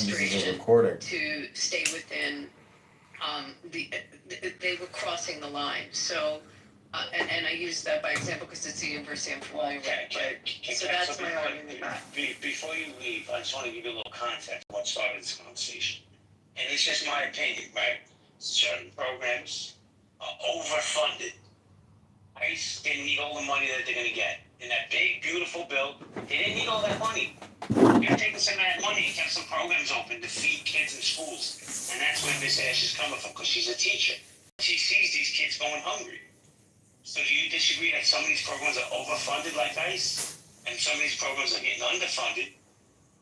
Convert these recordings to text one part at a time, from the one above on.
administration to stay within they were crossing the line. So, and I use that by example because it's the university I'm familiar with. So that's my argument. Before you leave, I just want to give you a little context of what started this conversation. And it's just my opinion, right? Certain programs are overfunded. ICE didn't need all the money that they're going to get. In that big, beautiful bill, they didn't need all that money. You're taking some of that money and kept some programs open to feed kids in schools. And that's where Miss Ash is coming from, because she's a teacher. She sees these kids going hungry. So do you disagree that some of these programs are overfunded like ICE? And some of these programs are getting underfunded?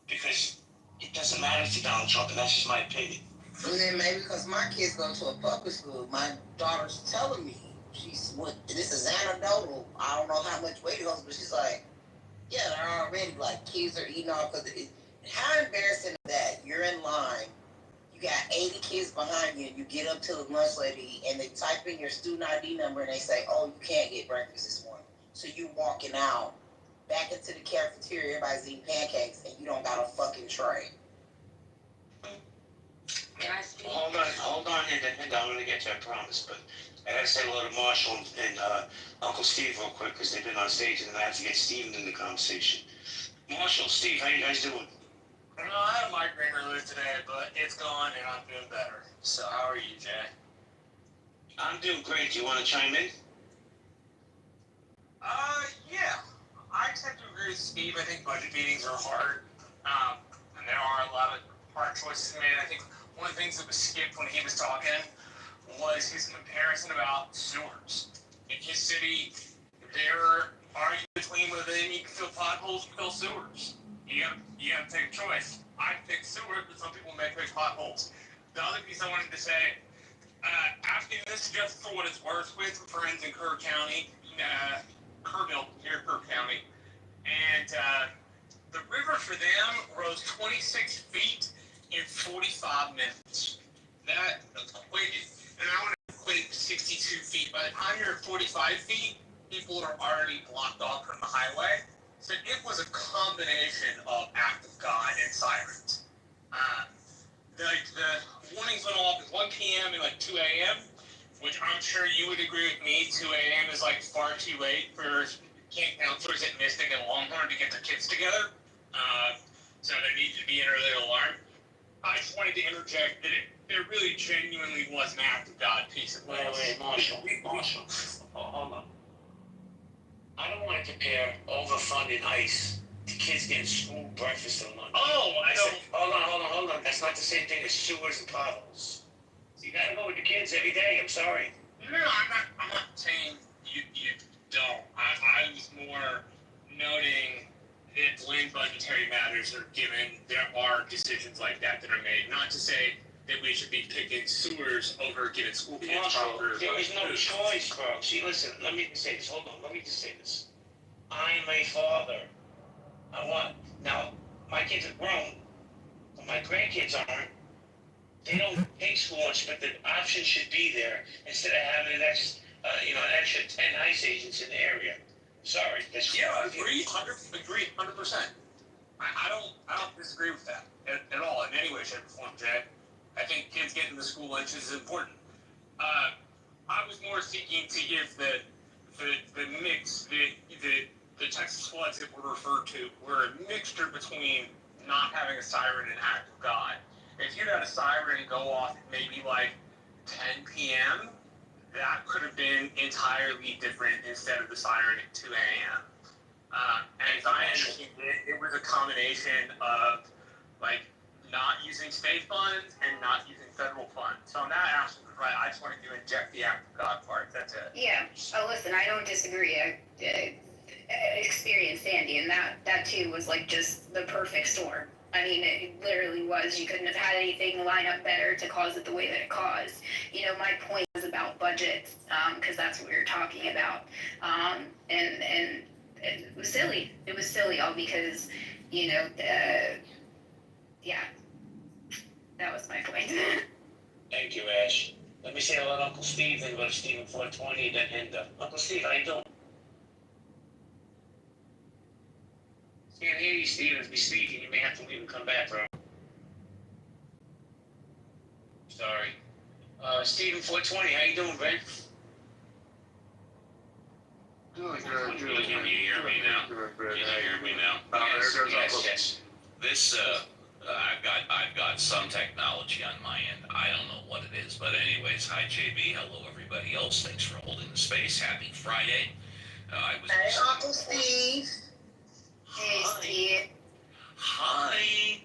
Because it doesn't matter to Donald Trump, and that's just my opinion. And then maybe because my kids go to a public school, my daughter's telling me, this is anecdotal. I don't know how much weight it goes, but she's like, yeah, they're already like kids are eating off because how embarrassing is that? You're in line, you got 80 kids behind you, and you get up to the lunch lady and they type in your student ID number and they say, oh, you can't get breakfast this morning. So you walking out back into the cafeteria, everybody's eating pancakes, and you don't got a fucking tray. Hold on, and I'm gonna get to it, I promise, but I gotta say hello to Marshall and Uncle Steve real quick, because they've been on stage, and I have to get Steven in the conversation. Marshall, Steve, how you guys doing? I had a migraine earlier today, but it's gone, and I'm doing better. So how are you, Jay? I'm doing great. Do you want to chime in? Yeah. I tend to agree with Steve. I think budget meetings are hard, and there are a lot of hard choices made. I think one of the things that was skipped when he was talking was his comparison about sewers. In his city, there are you between whether they need to fill potholes or fill sewers. You gotta take a choice. I pick sewers, but some people may pick potholes. The other piece I wanted to say, asking this just for what it's worth with friends in Kerr County, Kerrville, near Kerr County, and the river for them rose 26 feet in 45 minutes. That equated, and I want to equate 62 feet. By the time you're at 45 feet, people are already blocked off from the highway. So it was a combination of act of God and sirens. The warnings went off at 1 p.m. and like 2 a.m., which I'm sure you would agree with me. 2 a.m. is like far too late for camp counselors at Mystic and Longhorn to get their kids together. So there needs to be an early alarm. I just wanted to interject that there really genuinely was an act of God piece of this. Wait, Marshall, hold on. I don't want to compare overfunded ICE to kids getting school breakfast and lunch. Oh, I don't. Hold on. That's not the same thing as sewers and potholes. So you gotta go with the kids every day. I'm sorry. No, I'm not saying you don't. I was more noting that when budgetary matters are given, there are decisions like that are made. Not to say that we should be picking sewers over giving school kids proper. There is no choice, bro. See, listen, let me just say this. Hold on, let me just say this. I'm a father. Now, my kids are grown, but my grandkids aren't. They don't take school lunch, but the option should be there instead of having an extra 10 ICE agents in the area. Sorry. Yeah, agree 100%. I don't disagree with that at all in any way, shape, or form, Jay. I think kids getting the school lunch is important. I was more seeking to give the mix, the Texas floods that were referred to were a mixture between not having a siren and act of God. If you had a siren go off at maybe like 10 p.m., that could have been entirely different instead of the siren at 2 a.m. And as I understand it was a combination of like not using state funds and not using federal funds. So on that aspect, right, I just wanted to inject the act of God part. That's it. Yeah. Oh, listen, I don't disagree. I experienced Sandy, and that too was like just the perfect storm. I mean, it literally was. You couldn't have had anything line up better to cause it the way that it caused. You know, my point was about budgets, because that's what we were talking about. And it was silly. It was silly all because, yeah, that was my point. Thank you, Ash. Let me say hello to Uncle Steve, then go to Stephen 420, and Uncle Steve, how you doing? Can't hear you, Steve. If you speak, you may have to leave and come back, bro. Sorry. Steven 420, how you doing, Ben? Doing good. Can you hear me now? Doing good. Can you hear me now? Yes, there goes yes. This, I've got some technology on my end. I don't know what it is, but anyways, hi JB, hello everybody else. Thanks for holding the space. Happy Friday. Hey, Uncle Steve. Hey, Hi. Steve. Hi.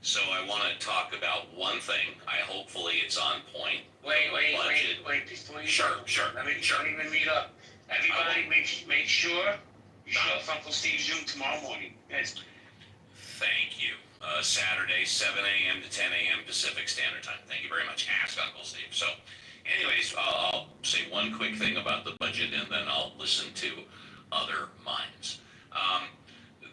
So I want to talk about one thing. Hopefully it's on point. Wait, Budget. before you Sure. let me meet up. Everybody, make sure you show up for Uncle Steve's Zoom tomorrow morning. Yes. Thank you. Saturday, 7 a.m. to 10 a.m. Pacific Standard Time. Thank you very much. Ask Uncle Steve. So, anyways, I'll say one quick thing about the budget, and then I'll listen to other minds.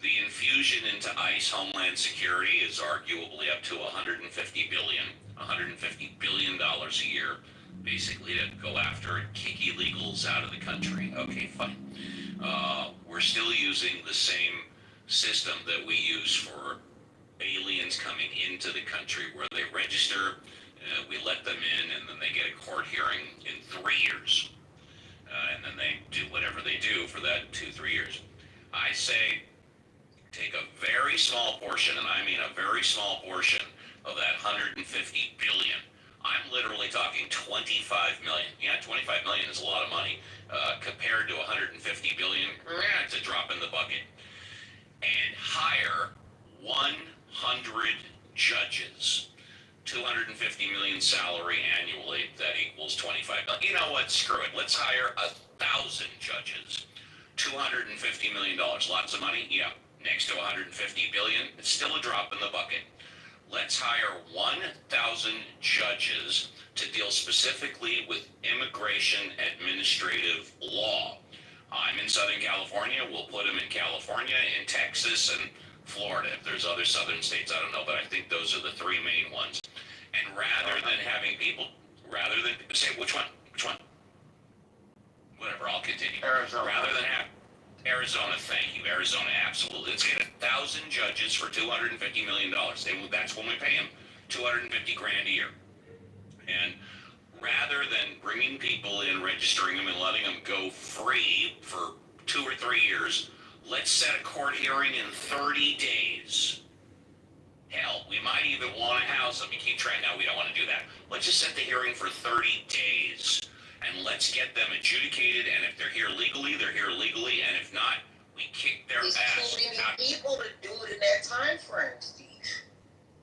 The infusion into ICE Homeland Security is arguably up to $150 billion a year, basically to go after and kick illegals out of the country. Okay, fine. We're still using the same system that we use for aliens coming into the country, where they register, we let them in, and then they get a court hearing in 3 years. And then they do whatever they do for that 2-3 years. I say take a very small portion, and I mean a very small portion of that 150 billion. I'm literally talking 25 million. Yeah, 25 million is a lot of money compared to 150 billion. It's a drop in the bucket. And hire 100 judges. 250 million salary annually. That equals 25 million. You know what? Screw it. Let's hire 1,000 judges. $250 million. Lots of money? Yeah. Next to 150 billion, it's still a drop in the bucket. Let's hire 1,000 judges to deal specifically with immigration administrative law. I'm in Southern California. We'll put them in California, in Texas, and Florida. If there's other southern states, I don't know, but I think those are the three main ones. And rather than say, which one? Whatever, I'll continue. Arizona. Rather than have Arizona, thank you. Arizona, absolutely. Let's get 1,000 judges for $250 million. That's when we pay them $250 grand a year. And rather than bringing people in, registering them, and letting them go free for 2 or 3 years, let's set a court hearing in 30 days. Hell, we might even want to house them. You keep trying. No, we don't want to do that. Let's just set the hearing for 30 days. And let's get them adjudicated, and if they're here legally, they're here legally, and if not, we kick their There's ass too many out. people to do it in that time frame, Steve.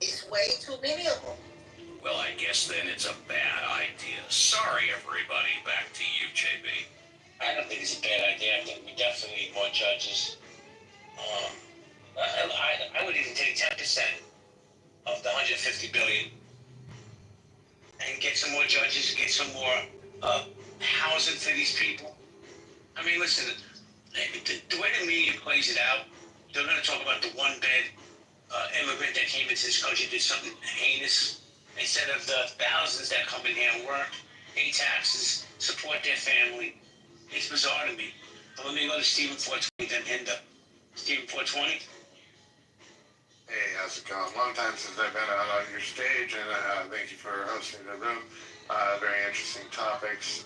It's way too many of them. Well, I guess then it's a bad idea. Sorry, everybody. Back to you, JB. I don't think it's a bad idea. I think we definitely need more judges. I would even take 10% of the 150 billion And get some more judges, get some more housing for these people. I mean, listen, the way the media plays it out, they're going to talk about the one-bed immigrant that came into this country, did something heinous, instead of the thousands that come in here and work, pay taxes, support their family. It's bizarre to me. But let me go to Stephen 420, then Hinda. Stephen 420? Hey, how's it going? Long time since I've been out on your stage, and thank you for hosting the room. Very interesting topics.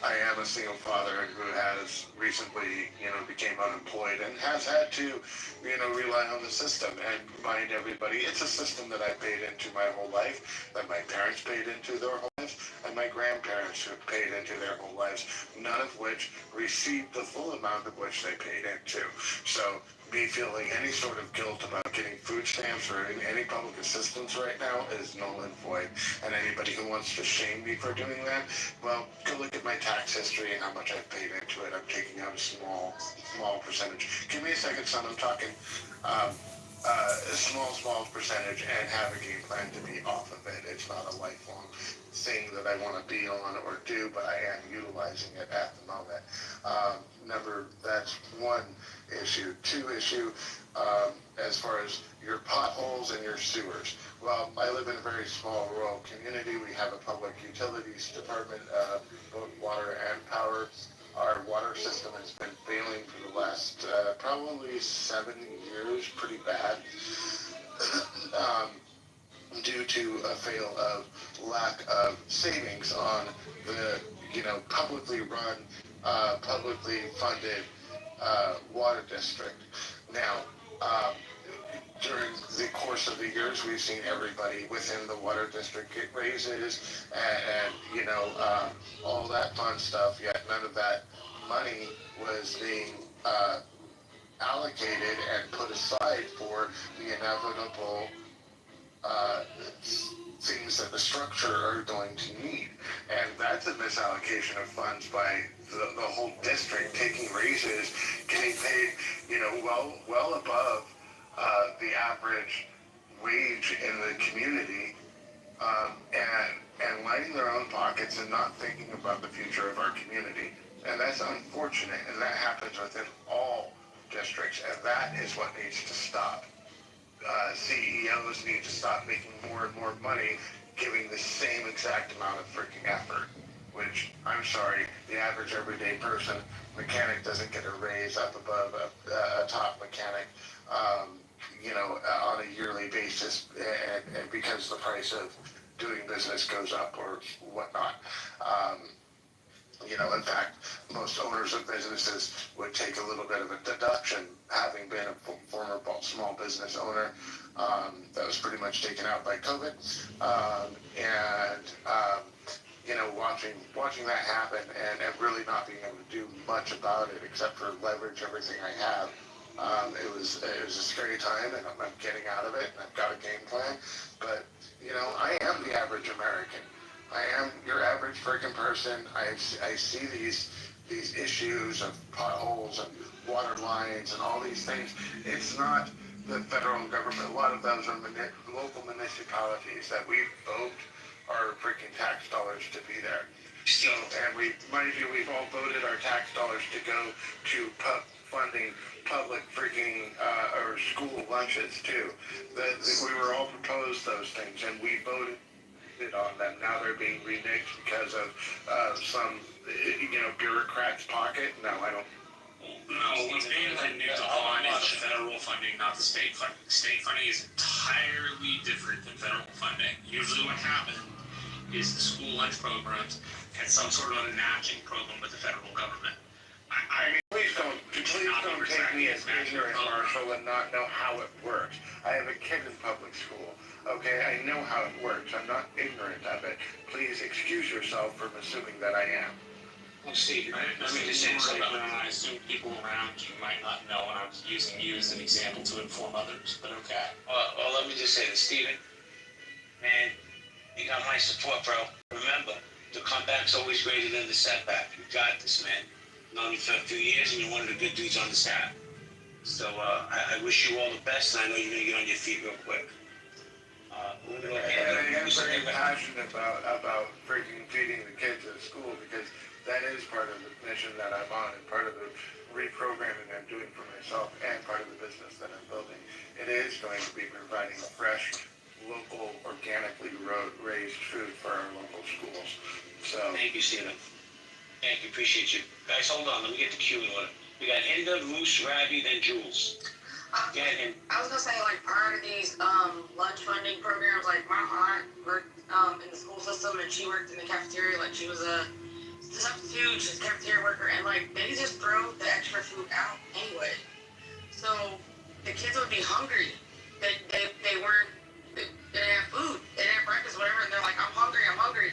I am a single father who has recently, became unemployed and has had to, rely on the system and remind everybody it's a system that I paid into my whole life, that my parents paid into their whole lives, and my grandparents who paid into their whole lives, none of which received the full amount of which they paid into. So me feeling any sort of guilt about getting food stamps or any public assistance right now is null and void. And anybody who wants to shame me for doing that, well, go look at my tax history and how much I've paid into it. I'm taking out a small percentage. Give me a second, son. I'm talking a small percentage and have a game plan to be off of it. It's not a lifelong thing that I want to be on or do, but I am utilizing it at the moment. That's one issue. Two issue, as far as your potholes and your sewers. Well, I live in a very small rural community. We have a public utilities department, both water and power. Our water system has been failing for the last probably 7 years, pretty bad, due to a fail of lack of savings on the, publicly run, publicly funded water district. Now, during the course of the years, we've seen everybody within the water district get raises and all that fun stuff, yet none of that money was being allocated and put aside for the inevitable things that the structure are going to need. And that's a misallocation of funds by the whole district, taking raises, getting paid, well above the average wage in the community, and lining their own pockets and not thinking about the future of our community. And that's unfortunate, and that happens within all districts, and that is what needs to stop. CEOs need to stop making more and more money, giving the same exact amount of freaking effort, which, I'm sorry, the average everyday person, mechanic doesn't get a raise up above a top mechanic, on a yearly basis, and because the price of doing business goes up or whatnot. In fact, most owners of businesses would take a little bit of a deduction, having been a former small business owner. That was pretty much taken out by COVID. Watching that happen and really not being able to do much about it except for leverage everything I have. It was a scary time, and I'm getting out of it, and I've got a game plan. But, I am the average American. I am your average freaking person. I see these issues of potholes and water lines and all these things. It's not the federal government. A lot of those are local municipalities that we vote our freaking tax dollars to be there. So, and mind you, we've all voted our tax dollars to go to funding public freaking or school lunches too. We were all proposed those things, and we voted on them. Now they're being reneged because of some bureaucrat's pocket. No, I don't. No, what's being reneged upon is the federal funding, not the state funding. State funding is entirely different than federal funding. Usually what happens is the school lunch programs had some sort of a matching program with the federal government. I mean, Please don't take me as ignorant, Marshall, and not know how it works. I have a kid in public school. Okay, I know how it works. I'm not ignorant of it. Please excuse yourself from assuming that I am. Well, Steve, I let me just say something. I assume people around you might not know, and I'm using you as an example to inform others, but okay. Well, let me just say this, Steven. Man, you got my support, bro. Remember, the comeback's always greater than the setback. You got this, man. Known you for a few years, and you're one of the good dudes on the staff. So I wish you all the best, and I know you're going to get on your feet real quick. And I am very passionate about freaking feeding the kids at school, because that is part of the mission that I'm on, and part of the reprogramming I'm doing for myself, and part of the business that I'm building. It is going to be providing fresh, local, organically raised food for our local schools. So Thank you, Steven. Thank you, appreciate you. Guys, hold on, let me get the queue in order. We got Hinda, Moose, Rabbi, then Jules. Get him. I was gonna say, like, prior to these lunch funding programs, like, my aunt worked in the school system, and she worked in the cafeteria. Like, she was a substitute, she's a cafeteria worker, and like, they just throw the extra food out anyway. So the kids would be hungry. They didn't have food. They didn't have breakfast, whatever, and they're like, I'm hungry.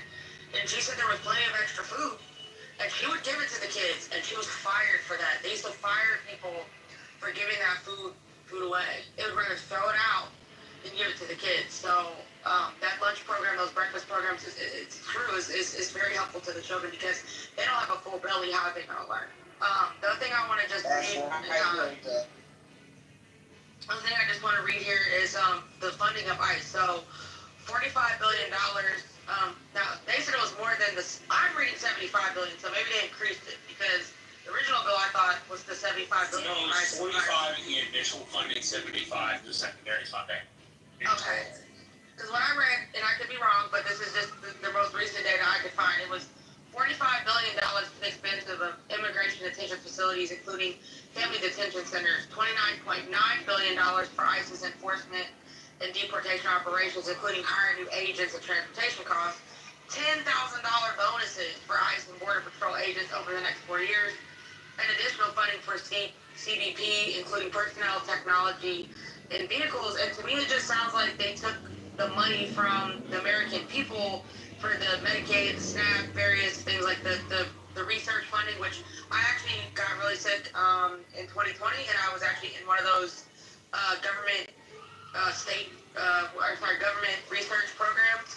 And she said there was plenty of extra food. And she would give it to the kids, and she was fired for that. They used to fire people for giving that food away. They would rather throw it out than give it to the kids. So that lunch program, those breakfast programs, it's true, is very helpful to the children, because they don't have a full belly. How are they going to learn? The other thing I want to just read, the other thing I just want to read here is the funding of ICE. So $45 billion. Now, they said it was more than this. I'm reading $75 billion, so maybe they increased it, because the original bill I thought was the $75 billion. No, it's 45 in the initial funding, 75 the secondary funding. Okay. Because when I read, and I could be wrong, but this is just the most recent data I could find, it was $45 billion for the expense of immigration detention facilities, including family detention centers, $29.9 billion for ICE's enforcement and deportation operations, including hiring new agents and transportation costs, $10,000 bonuses for ICE and Border Patrol agents over the next 4 years, and additional funding for CBP, including personnel, technology, and vehicles. And to me, it just sounds like they took the money from the American people for the Medicaid, the SNAP, various things like the research funding, which I actually got really sick in 2020, and I was actually in one of those government government research programs.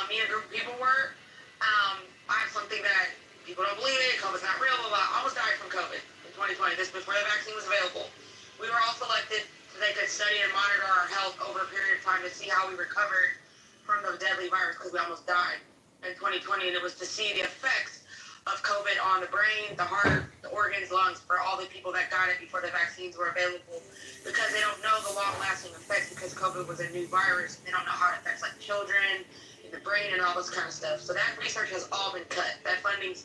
Me and a group of people were. I have something that people don't believe it. COVID's not real. Blah, blah. I almost died from COVID in 2020. This before the vaccine was available. We were all selected so they could study and monitor our health over a period of time to see how we recovered from the deadly virus, because we almost died in 2020, and it was to see the effects of COVID on the brain, the heart, the organs, lungs, for all the people that got it before the vaccines were available, because they don't know the long-lasting effects, because COVID was a new virus. They don't know how it affects like children, the brain, and all this kind of stuff. So that research has all been cut. That funding's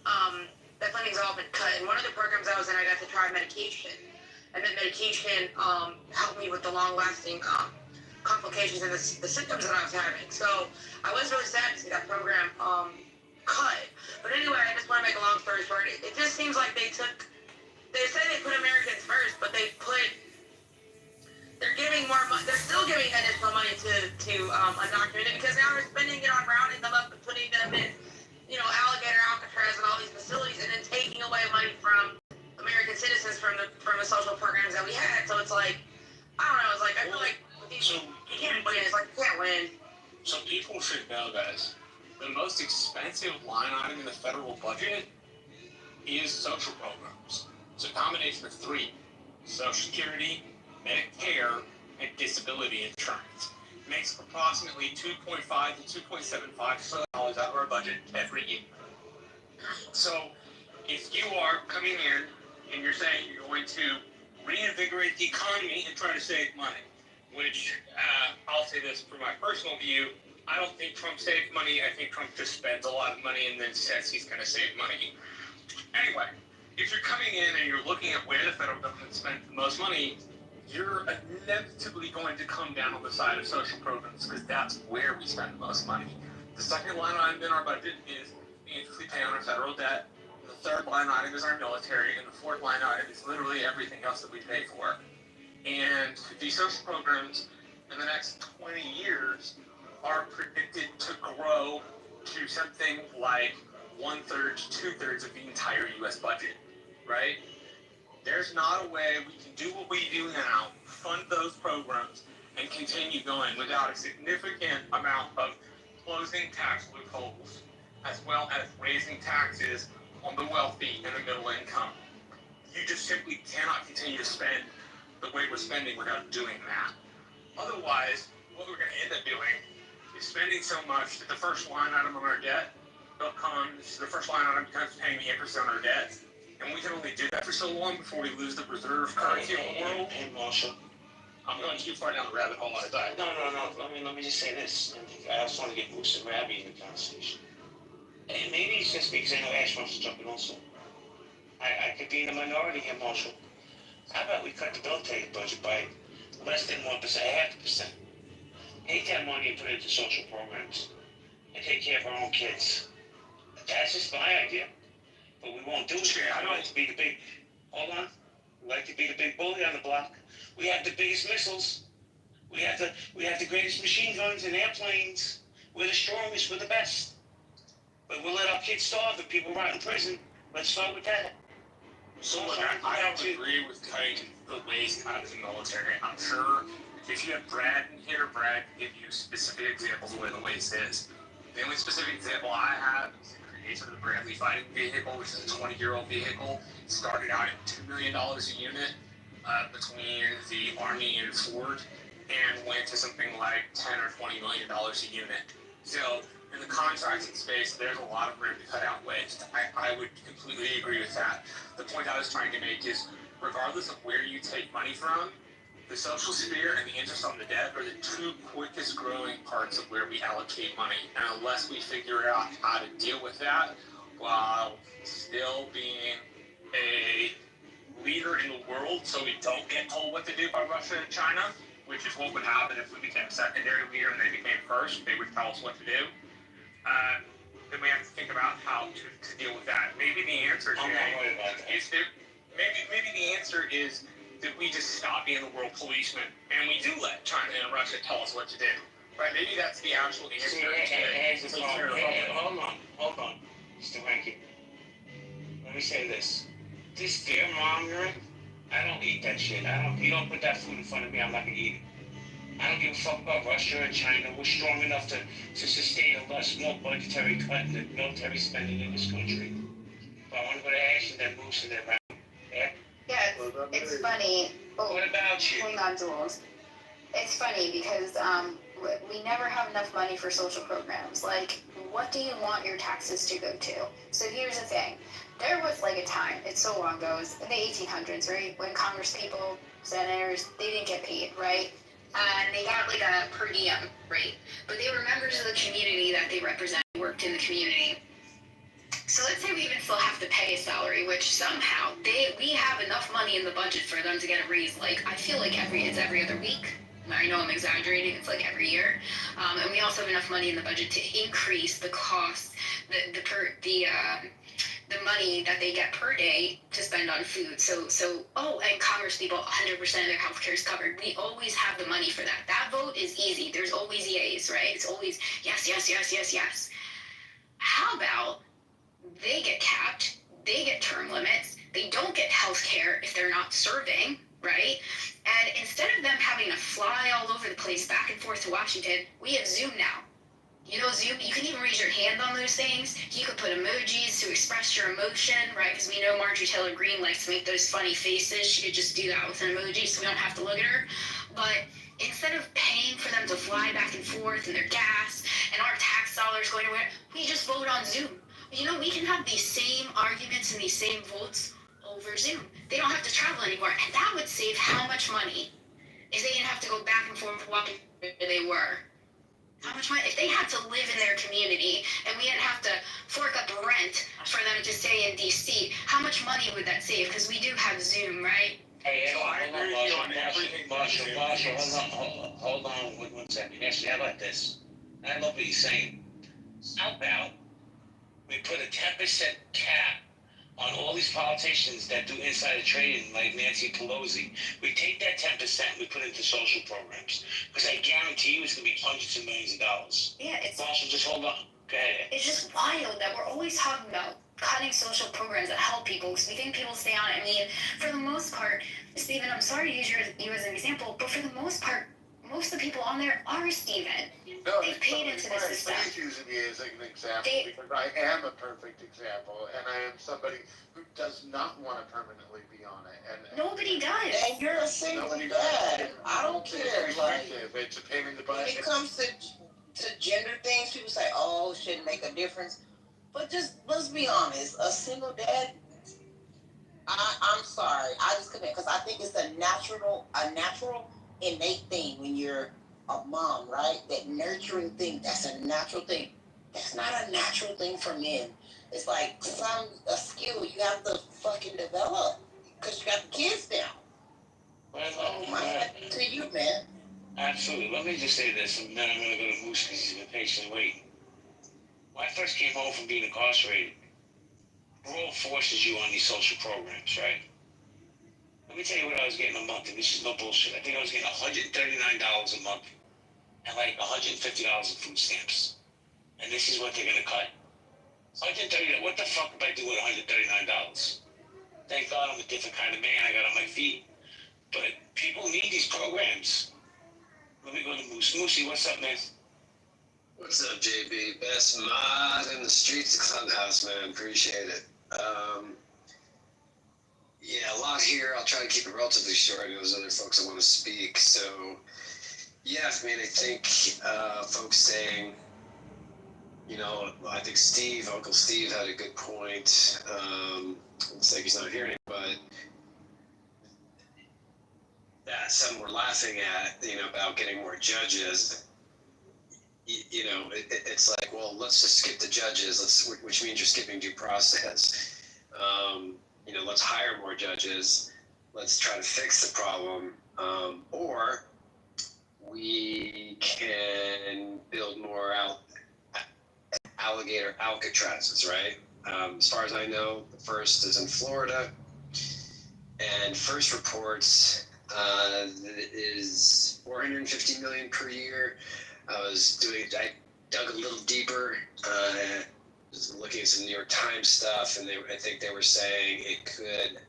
all been cut. And one of the programs I was in, I got to try medication, and that medication helped me with the long-lasting complications and the symptoms that I was having. So I was really sad to see that program cut. But anyway, I just want to make a long story short. It just seems like they say they put Americans first, but they're giving more money. They're still giving additional money to undocumented, because now they're spending it on rounding them up and putting them in, Alligator, Alcatraz, and all these facilities, and then taking away money from American citizens from the social programs that we had. So it's like, I don't know. It's like, I feel like with these, you can't win. It's like you can't win. So people should know, guys, the most expensive line item in the federal budget is social programs. It's a combination of three: Social Security, Medicare, and disability insurance. It makes approximately $2.5 to $2.75 trillion out of our budget every year. So if you are coming in and you're saying you're going to reinvigorate the economy and try to save money, which I'll say this from my personal view, I don't think Trump saved money. I think Trump just spends a lot of money and then says he's going to save money. Anyway, if you're coming in and you're looking at where the federal government spent the most money, you're inevitably going to come down on the side of social programs, because that's where we spend the most money. The second line item in our budget is the interest we pay on our federal debt. The third line item is our military, and the fourth line item is literally everything else that we pay for. And these social programs in the next 20 years are predicted to grow to something like 1/3 to 2/3 of the entire U.S. budget, right? There's not a way we can do what we do now, fund those programs, and continue going without a significant amount of closing tax loopholes, as well as raising taxes on the wealthy and the middle income. You just simply cannot continue to spend the way we're spending without doing that. Otherwise, what we're going to end up doing is spending so much that the first line item on our debt becomes, the first line item becomes paying the interest on our debt. And we can only do that for so long before we lose the reserve currency of the world. Hey, Marshall. I'm going too far down the rabbit hole. I died. No. Let me just say this. I also want to get Moose and Rabbi in the conversation. And maybe it's just because I know Ash wants to jump in also. I could be in the minority here, Marshall. How about we cut the military budget by less than 1%, 0.5%? Take that money and put it into social programs and take care of our own kids. That's just my idea. But we won't do it. I don't like to be the big, hold on. We like to be the big bully on the block. We have the biggest missiles. We have the greatest machine guns and airplanes. We're the strongest, we're the best. But we'll let our kids starve and people rot in prison. Let's start with that. So look, I don't agree with cutting the waste out of the military. I'm sure if you have Brad in here, Brad can give you specific examples of where the waste is. The only specific example I have is the creation of the Bradley Fighting Vehicle, which is a 20-year-old vehicle. It started out at $2 million a unit between the Army and Ford, and went to something like $10 or $20 million a unit. So in the contracting space, there's a lot of room to cut out waste. I would completely agree with that. The point I was trying to make is, regardless of where you take money from, the social sphere and the interest on the debt are the two quickest growing parts of where we allocate money. And unless we figure out how to deal with that while still being a leader in the world so we don't get told what to do by Russia and China, which is what would happen if we became a secondary leader and they became first. They would tell us what to do. Then we have to think about how to deal with that. Maybe the answer I'm not worried about that. is that maybe the answer is that we just stop being the world policeman and we do let China and Russia tell us what to do. Right? Maybe that's the actual answer. See, here's the problem. Hold on, Mr. Rankin. Let me say this. This fear mongering, I don't eat that shit. You don't put that food in front of me, I'm not gonna eat it. I don't give a fuck about Russia or China. We're strong enough to sustain a small budgetary cut in the military spending in this country. But I want to go to Ash and then Moose and then Ryan. Yeah? Yeah, it's funny. Oh, What about you? hang on, Jules. It's funny because we never have enough money for social programs. Like, what do you want your taxes to go to? So here's the thing. There was like a time, it's so long ago, it was in the 1800s, right? When Congress people, senators, they didn't get paid, right? And they got like a per diem rate. But they were members of the community that they represented, worked in the community. So let's say we even still have to pay a salary, which somehow we have enough money in the budget for them to get a raise. Like, I feel like it's every other week. I know I'm exaggerating, it's like every year. And we also have enough money in the budget to increase the cost, the money that they get per day to spend on food. And Congress people, 100% of their health care is covered. We always have the money for that. That vote is easy. There's always yeas, right? It's always yes, yes, yes, yes, yes. How about they get capped, they get term limits, they don't get health care if they're not serving, right? And instead of them having to fly all over the place back and forth to Washington, we have Zoom now. You know, Zoom, you can even raise your hand on those things. You could put emojis to express your emotion, right? Because we know Marjorie Taylor Greene likes to make those funny faces. She could just do that with an emoji so we don't have to look at her. But instead of paying for them to fly back and forth and their gas and our tax dollars going away, we just vote on Zoom. You know, we can have these same arguments and these same votes over Zoom. They don't have to travel anymore. And that would save how much money if they didn't have to go back and forth walking where they were. How much money? If they had to live in their community and we didn't have to fork up rent for them to stay in D.C., how much money would that save? Because we do have Zoom, right? Hey, Marshall, hold on 1 second. Actually, how about this? I love what you're saying. How about we put a 10% cap on all these politicians that do insider trading like Nancy Pelosi? We take that 10% and we put it into social programs. Because I guarantee you it's going to be hundreds of millions of dollars. Yeah, Marshall, just hold on. Go ahead. It's just wild that we're always talking about cutting social programs that help people because we think people stay on it. I mean, for the most part, Stephen, I'm sorry to use you as an example, but for the most part, most of the people on there are Stephen. No, They've paid into the system. Please use me as an example because I am a perfect example, and I am somebody who does not want to permanently be on it. And Nobody does. And you're a single dad. I don't care. Like, it's a pain in the when butt. it comes to gender things, people say, "Oh, it shouldn't make a difference." But just let's be honest. A single dad. I'm sorry. I just couldn't, because I think it's a natural, innate thing when you're a mom, right? That nurturing thing, that's a natural thing. That's not a natural thing for men. It's like a skill you have to fucking develop because you got the kids now. So my hat to you, man. Absolutely. Let me just say this, and then I'm going to go to Moose because he's been patiently waiting. When I first came home from being incarcerated, parole forces you on these social programs, right? Let me tell you what I was getting a month, and this is no bullshit. I think I was getting $139 a month and like $150 in food stamps. And this is what they're going to cut. $139. What the fuck am I doing with $139? Thank God I'm a different kind of man. I got on my feet. But people need these programs. Let me go to Moose. Moosey, what's up, man? What's up, JB? Best mod in the streets of Clubhouse, man. Appreciate it. Yeah, a lot here. I'll try to keep it relatively short. I know there's other folks that want to speak. So, yeah, I mean, I think folks saying, you know, I think Uncle Steve had a good point. It's like he's not here anymore, but that some were laughing at, you know, about getting more judges. You know, it's like, well, let's just skip the judges, which means you're skipping due process. You know, let's hire more judges. Let's try to fix the problem. Or we can build more alligator Alcatrazes, right? As far as I know, the first is in Florida, and first reports is 450 million per year. I dug a little deeper, was looking at some New York Times stuff, and I think they were saying it could,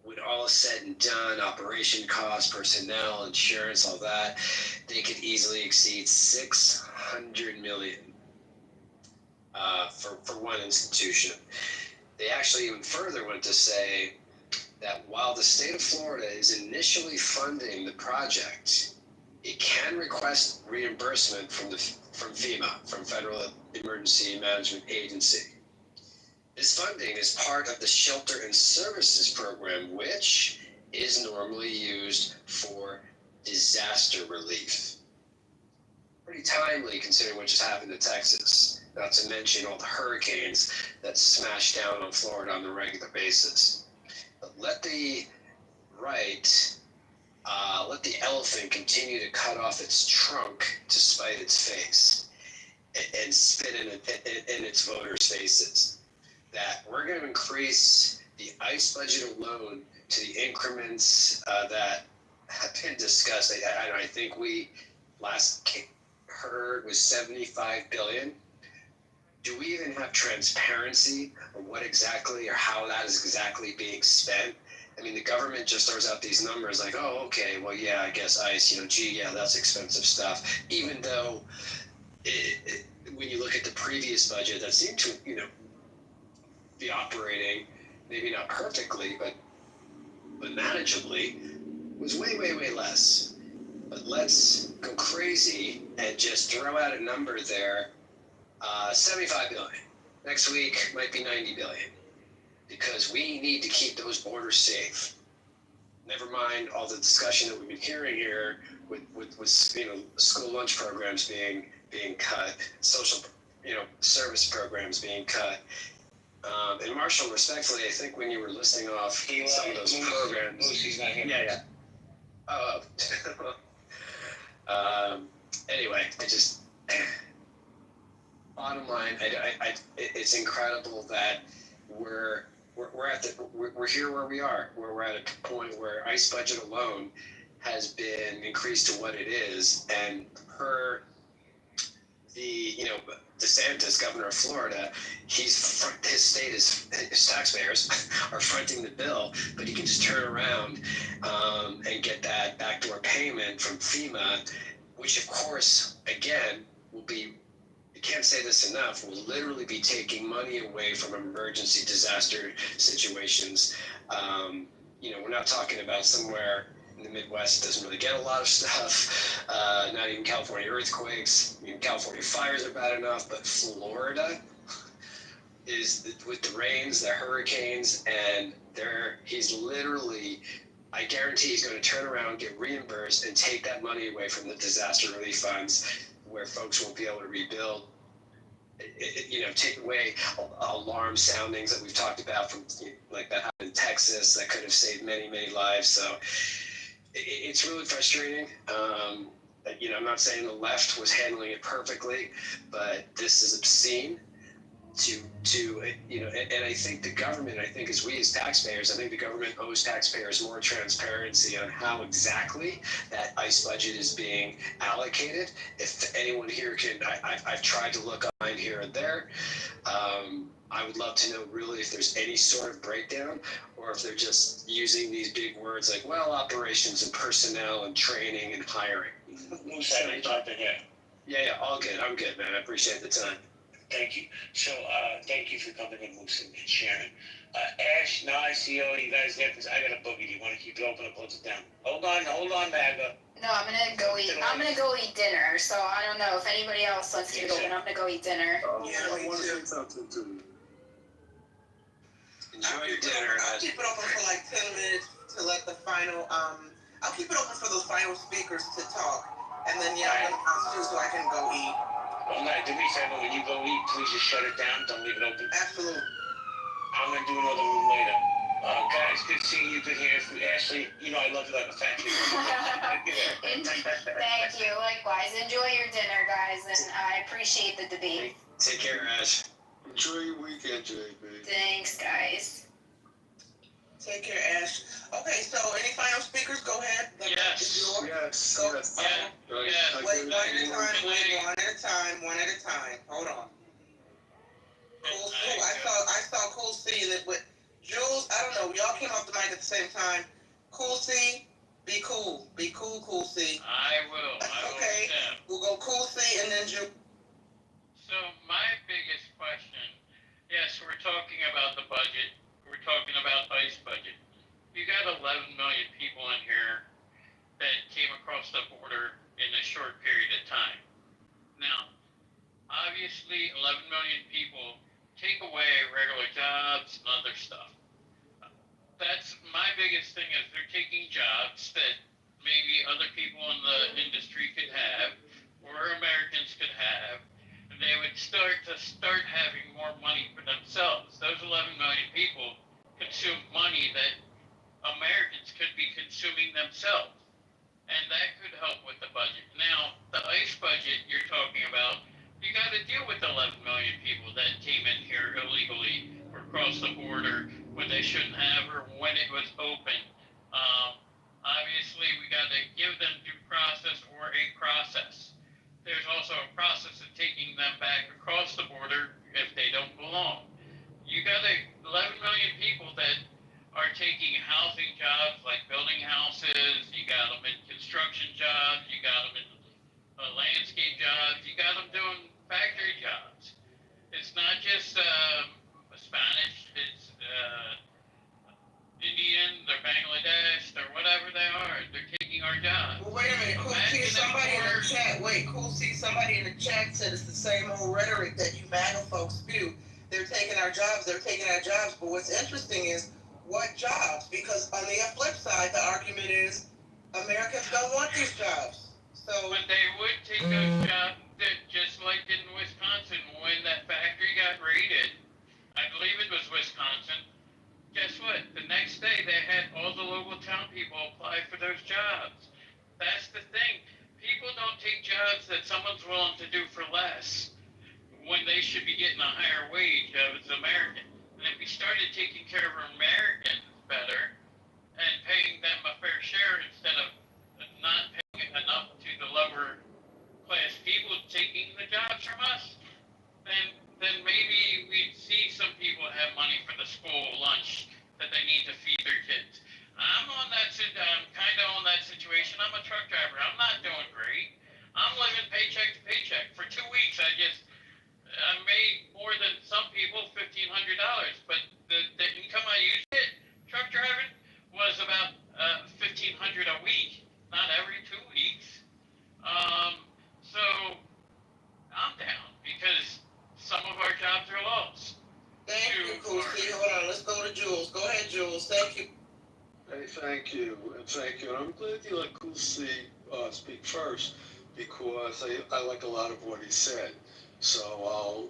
when all is said and done, operation costs, personnel, insurance, all that, they could easily exceed 600 million for one institution. They actually even further went to say that while the state of Florida is initially funding the project, it can request reimbursement from FEMA, from Federal Emergency Management Agency. This funding is part of the Shelter and Services Program, which is normally used for disaster relief. Pretty timely considering what just happened to Texas, not to mention all the hurricanes that smash down on Florida on a regular basis. But let the elephant continue to cut off its trunk to spite its face and spit in its voters' faces. That we're going to increase the ICE budget alone to the increments that have been discussed. I think we last heard was 75 billion. Do we even have transparency of what exactly or how that is exactly being spent? I mean, the government just throws out these numbers like, oh, okay, well, yeah, I guess ICE, yeah, that's expensive stuff. Even though when you look at the previous budget, that seemed to, be operating, maybe not perfectly, but manageably, was way, way, way less. But let's go crazy and just throw out a number there, 75 billion. Next week might be 90 billion, because we need to keep those borders safe. Never mind all the discussion that we've been hearing here with school lunch programs being cut, social, service programs being cut. And Marshall, respectfully, I think when you were listing off some of those programs, Lucy's not here. yeah. Oh. Anyway, bottom line, it's incredible that we're here where we are, where we're at a point where ICE budget alone has been increased to what it is, and per the DeSantis, governor of Florida, his state his taxpayers are fronting the bill, but he can just turn around and get that backdoor payment from FEMA, which of course, again, will be, I can't say this enough, will literally be taking money away from emergency disaster situations. We're not talking about somewhere in the Midwest doesn't really get a lot of stuff, not even California earthquakes. California fires are bad enough, but Florida is with the rains, the hurricanes, and he's literally, I guarantee he's going to turn around, get reimbursed, and take that money away from the disaster relief funds where folks won't be able to rebuild. Take away alarm soundings that we've talked about from like that happened in Texas that could have saved many, many lives. So it's really frustrating. I'm not saying the left was handling it perfectly, but this is obscene and I think the government, as we as taxpayers, I think the government owes taxpayers more transparency on how exactly that ICE budget is being allocated. If anyone here I've tried to look online here and there. I would love to know really if there's any sort of breakdown, or if they're just using these big words like, well, operations and personnel and training and hiring. Moose, I didn't jump in here. Yeah, all good. I'm good, man. I appreciate the time. Thank you. So, thank you for coming in, Moose, and sharing. Ash, CEO, you guys there? Because I got a boogie. Do you want to keep it open or close it down? Hold on, Magda. No, I'm gonna go eat dinner. So I don't know if anybody else wants to keep it open. I'm gonna go eat dinner. Yeah, I want to say something too. Enjoy your dinner. I'll keep it open for like 10 minutes to let the final. I'll keep it open for those final speakers to talk, and then I'm gonna bounce too, so I can go eat. Well, do me a favor. When you go eat, please just shut it down. Don't leave it open. Absolutely. I'm gonna do another room later. Guys, good seeing you. Good hearing from Ashley. You know I love you like a fat kid. Thank you. Likewise. Enjoy your dinner, guys, and I appreciate the debate. Take care, Ash. Enjoy your weekend, JB. Thanks, guys. Take care, Ash. Okay, so any final speakers? Go ahead. The mic is yours. Yes, Go. yes. Wait, one at a time. Hold on. Cool. I saw Cool C in it, but Jules, I don't know. Y'all came off the mic at the same time. Cool C, be cool. Be cool, Cool C. I will. Okay. We'll go Cool C and then Jules. So my biggest question, yes, we're talking about the budget. We're talking about ICE budget. You got 11 million people in here that came across the border in a short period of time. Now, obviously, 11 million people take away regular jobs and other stuff. That's my biggest thing is they're taking jobs that maybe other people in the industry could have or Americans could have, and they would start having more money for themselves. Those 11 million people consume money that Americans could be consuming themselves, and that could help with the budget. Now, the ICE budget you're talking about, you got to deal with 11 million people that came in here illegally or crossed the border when they shouldn't have or when it was open. Obviously, we got to give them due process or a process. There's also a process of taking them back across the border if they don't belong. You got 11 million people that are taking housing jobs like building houses, you got them in construction jobs, you got them in landscape jobs, you got them doing factory jobs. It's not just Spanish, it's Indian, they're Bangladesh, they're whatever they are. They're taking our jobs. Well, wait a minute. Cool see somebody in the chat. Wait, Cool see somebody in the chat said it's the same old rhetoric that you MAGA folks spew. They're taking our jobs. They're taking our jobs. But what's interesting is what jobs? Because on the flip side, the argument is Americans don't want these jobs. So, but they would take those jobs, just like in Wisconsin when that factory got raided. I believe it was Wisconsin. Guess what? The next day they had all the local town people apply for those jobs. That's the thing. People don't take jobs that someone's willing to do for less when they should be getting a higher wage as American. And if we started taking care of Americans better and paying them a fair share instead of not paying enough to the lower class people taking the jobs from us, then maybe we'd see some people have money for the school lunch that they need to feed their kids. I'm kind of on that situation. I'm a truck driver. I'm not doing great. I'm living paycheck to paycheck. For 2 weeks, I made more than some people, $1,500. But the income I used truck driving was about $1,500 a week, not every 2 weeks. So I'm down because some of our jobs are lost. Thank you, Cool C. Hold on, let's go to Jules. Go ahead, Jules. Thank you. Hey, thank you. And I'm glad you let Cool C speak first because I like a lot of what he said. So I'll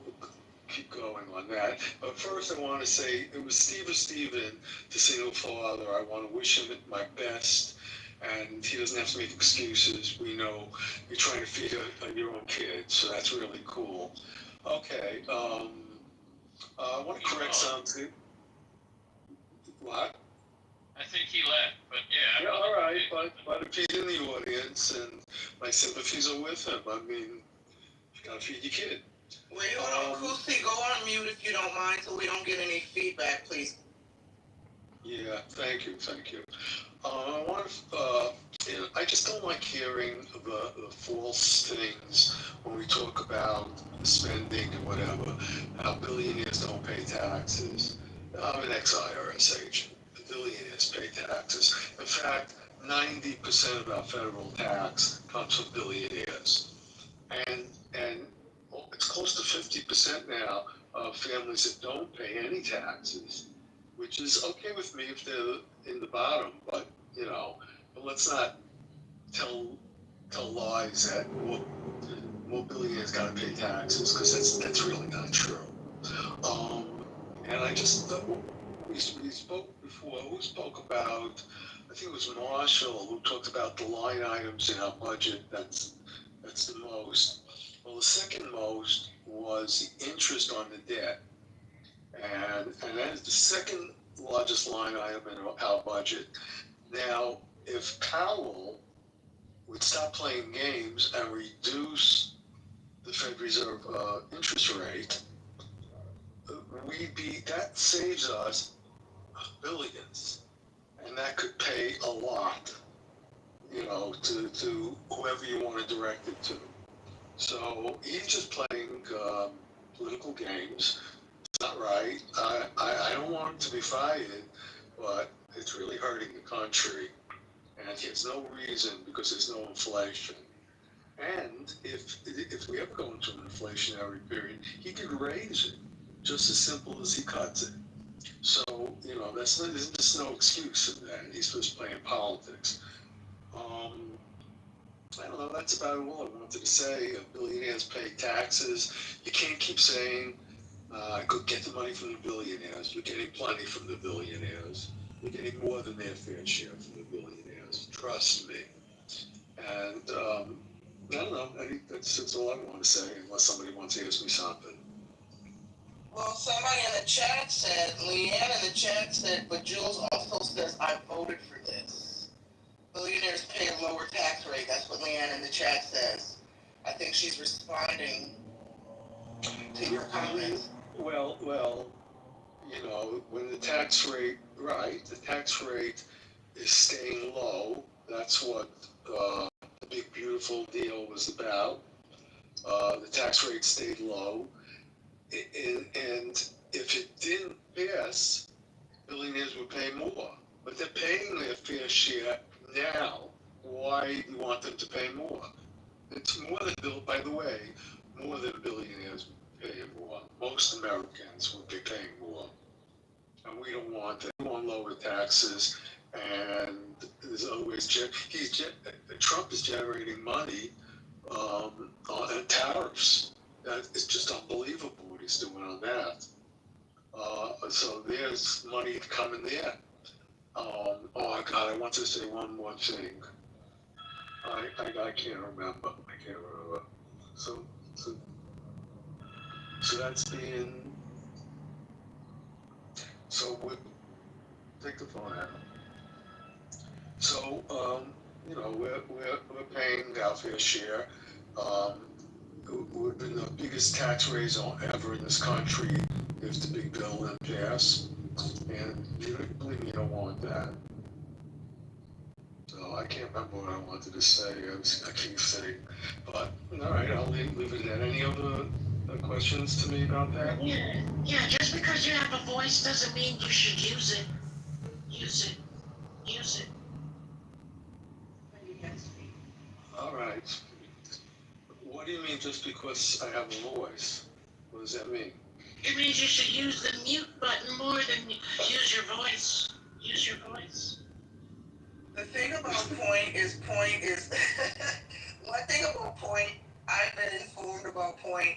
keep going on that. But first I want to say it was Steven, the single father. I want to wish him my best. And he doesn't have to make excuses. We know you're trying to feed your own kid, so that's really cool. Okay, I want to correct something. What? I think he left, but yeah. Yeah, all right, but if he's in the audience, and my sympathies are with him. I mean, you gotta feed your kid. Wait, hold on, Cool C, go on mute if you don't mind, so we don't get any feedback, please. Yeah, thank you. I just don't like hearing the false things when we talk about spending and whatever, how billionaires don't pay taxes. I'm an ex-IRS agent. Billionaires pay taxes. In fact, 90% of our federal tax comes from billionaires. And it's close to 50% now of families that don't pay any taxes, which is okay with me if they're in the bottom, but let's not tell lies that more billionaires got to pay taxes, because that's really not true. And I just, we spoke before, who spoke about, I think it was Marshall, who talked about the line items in our budget, that's the most. Well, the second most was the interest on the debt. And that is the second largest line item in our budget. Now, if Powell would stop playing games and reduce the Fed Reserve interest rate, that saves us billions, and that could pay a lot, to whoever you want to direct it to. So he's just playing political games. It's not right. I don't want him to be fired, but it's really hurting the country, and he has no reason because there's no inflation. And if we ever go into an inflationary period, he could raise it just as simple as he cuts it. So, there's just no excuse for that. He's just playing politics. I don't know, that's about all I wanted to say. Billionaires pay taxes. You can't keep saying, go get the money from the billionaires. You're getting plenty from the billionaires. You're getting more than their fair share from the billionaires. Trust me. And I don't know. I think that's all I want to say, unless somebody wants to ask me something. Well, somebody in the chat said, Leanne in the chat said, but Jules also says, I voted for this. Billionaires pay a lower tax rate. That's what Leanne in the chat says. I think she's responding to your comments. Well, when the tax rate is staying low, that's what the big beautiful deal was about. The tax rate stayed low. And if it didn't pass, billionaires would pay more. But they're paying their fair share now. Why do you want them to pay more? It's more than, by the way, more than billionaires would pay more. Most Americans would be paying more. And we don't want that. We want lower taxes. And there's always, Trump is generating money on tariffs. It's just unbelievable what he's doing on that. So there's money coming there. Oh God, I want to say one more thing. I can't remember. So that's being. So we take the phone out. So we're paying our fair share. We've been the biggest tax raise ever in this country if the big bill didn't pass. And believe me, you don't want that. So I can't remember what I wanted to say. I keep saying, but all right, I'll leave it at that. Any other questions to me about that? Yeah. Just because you have a voice doesn't mean you should use it. Use it. All right. What do you mean just because I have a voice? What does that mean? It means you should use the mute button more than use your voice. Use your voice. The thing about point is, one thing about point, I've been informed about point,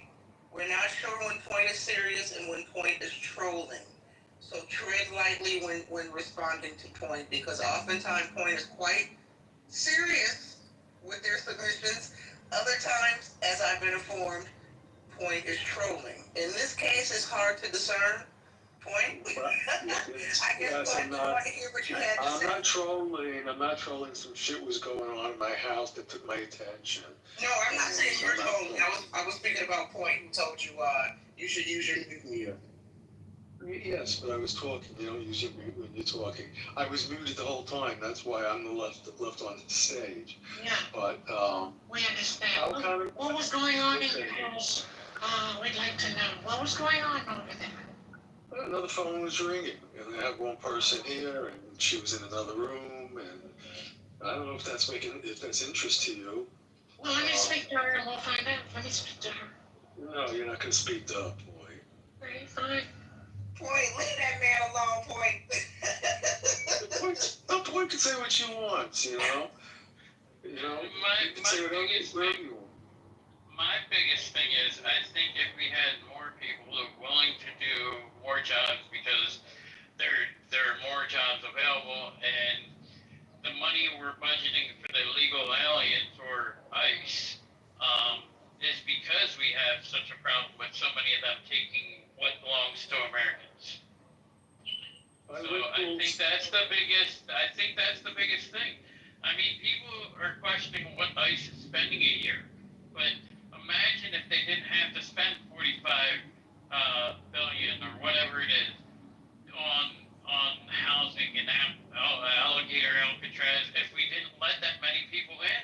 we're not sure when point is serious and when point is trolling. So tread lightly when responding to point, because oftentimes point is quite serious with their submissions. Other times, as I've been informed, point is trolling. In this case, it's hard to discern point. I guess I want to hear what you had to say. I'm not trolling. Some shit was going on in my house that took my attention. No, I'm not saying you're trolling. I was speaking about point who told you you should use your mute. Yes, but I was talking. You don't use your mute when you're talking. I was muted the whole time. That's why I'm the left on the stage. Yeah. But we understand. What was going on in your house? We'd like to know what was going on over there. Another phone was ringing, and I had one person here, and she was in another room, and I don't know if that's interest to you. Well, let me speak to her, and we'll find out. Let me speak to her. No, you're not going to speak to her, boy. Very fine. Point, leave that man alone, Point. Point can say what she wants, you know. My biggest thing is, I think if we had more people who are willing to do more more jobs because there are more jobs available, and the money we're budgeting for the illegal aliens or ICE is because we have such a problem with so many of them taking what belongs to Americans. So I think that's the biggest. I think that's the biggest thing. I mean, people are questioning what ICE is spending a year, but imagine if they didn't have to spend 45 billion or whatever it is on housing and alligator Alcatraz. If we didn't let that many people in,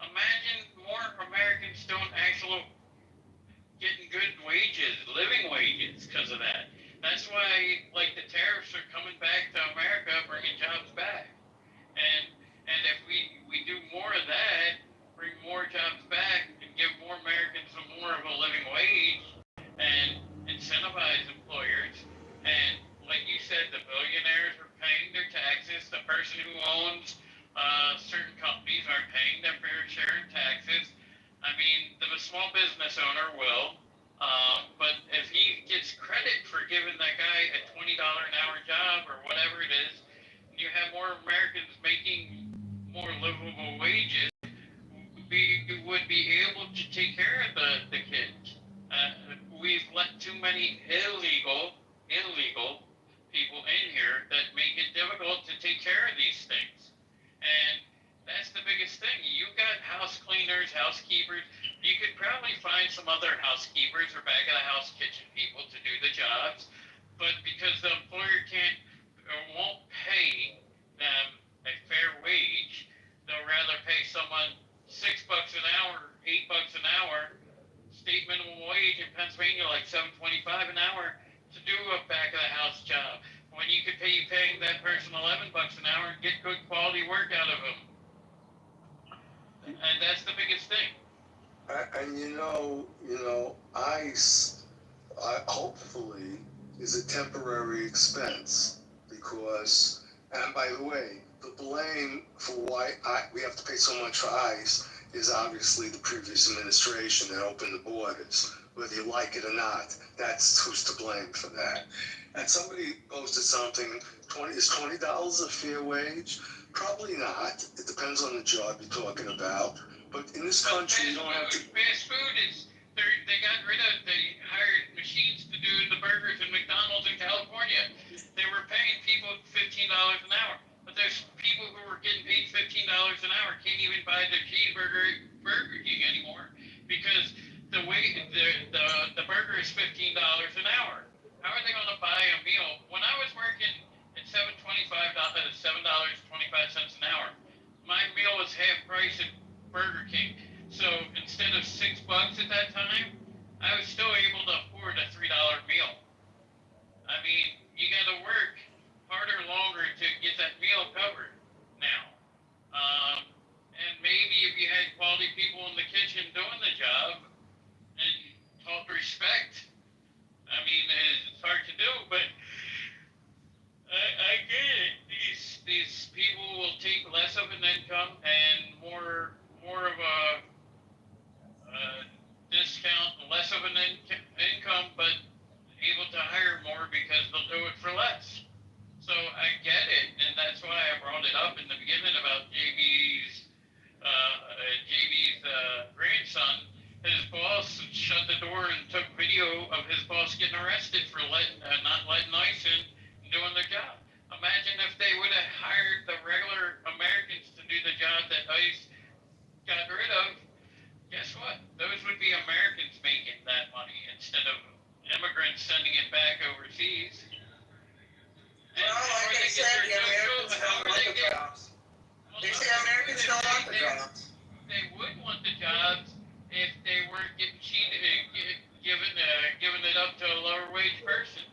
imagine more Americans don't actually getting good wages, living wages, because of that. That's why, like, the tariffs are coming back to America, bringing jobs back. And if we do more of that, bring more jobs back, and give more Americans more of a living wage, and incentivize employers, and like you said, the billionaires are paying their taxes. The person who owns certain companies are paying their fair share in taxes. I mean, the small business owner will, but if he gets credit for giving that guy a $20 an hour job or whatever it is, and you have more Americans making more livable wages, we would be able to take care of the kids. We've let too many illegal people in here that make it difficult to take care of these things. And that's the biggest thing. You got house cleaners, housekeepers. You could probably find some other housekeepers or back of the house kitchen people to do the jobs, but because the employer can't or won't pay them a fair wage, they'll rather pay someone $6 an hour, $8 an hour, state minimum wage in Pennsylvania like $7.25 an hour to do a back of the house job, when you could be paying that person $11 an hour and get good quality work out of them. And that's the biggest thing. And ICE, hopefully, is a temporary expense because, and by the way, the blame for why we have to pay so much for ICE is obviously the previous administration that opened the borders. Whether you like it or not, that's who's to blame for that. And somebody posted something, is $20 a fair wage? Probably not. It depends on the job you're talking about. But in this country, you don't have to... Fast food is, they got rid of, they hired machines to do the burgers in McDonald's in California. They were paying people $15 an hour. But there's people who were getting paid $15 an hour can't even buy their cheeseburger at Burger King anymore because the burger is $15 an hour. How are they going to buy a meal? When I was working at $7.25 an hour, my meal was half price at Burger King. So instead of $6 at that time, I was still able to afford a $3 meal. I mean, you got to work harder, longer to get that meal covered now. And maybe if you had quality people in the kitchen doing the job and taught respect, I mean, it's hard to do, but I get it. These people will take less of an income and more of a discount, less of an income, but able to hire more because they'll do it for less. So I get it, and that's why I brought it up in the beginning about JB's grandson. His boss shut the door and took video of his boss getting arrested for not letting ICE in and doing their job. Imagine if they would have hired the regular Americans to do the job that ICE got rid of. Guess what? Those would be Americans making that money instead of immigrants sending it back overseas. Well, like they said, the Americans don't want the jobs. They say Americans don't want the jobs. They would want the jobs if they weren't getting cheated and giving it up to a lower wage person.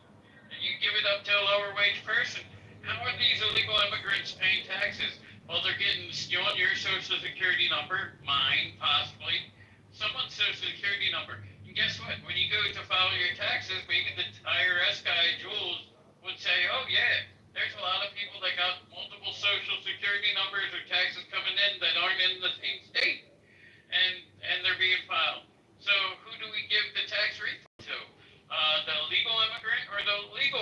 And you give it up to a lower wage person, how are these illegal immigrants paying taxes? Well, they're stealing your social security number, mine possibly, someone's social security number. And guess what? When you go to file your taxes, maybe the IRS guy, Jules, would say, oh yeah, there's a lot of people that got multiple social security numbers or taxes coming in that aren't in the same state, and they're being filed. So who do we give the tax refund to? The legal immigrant or the legal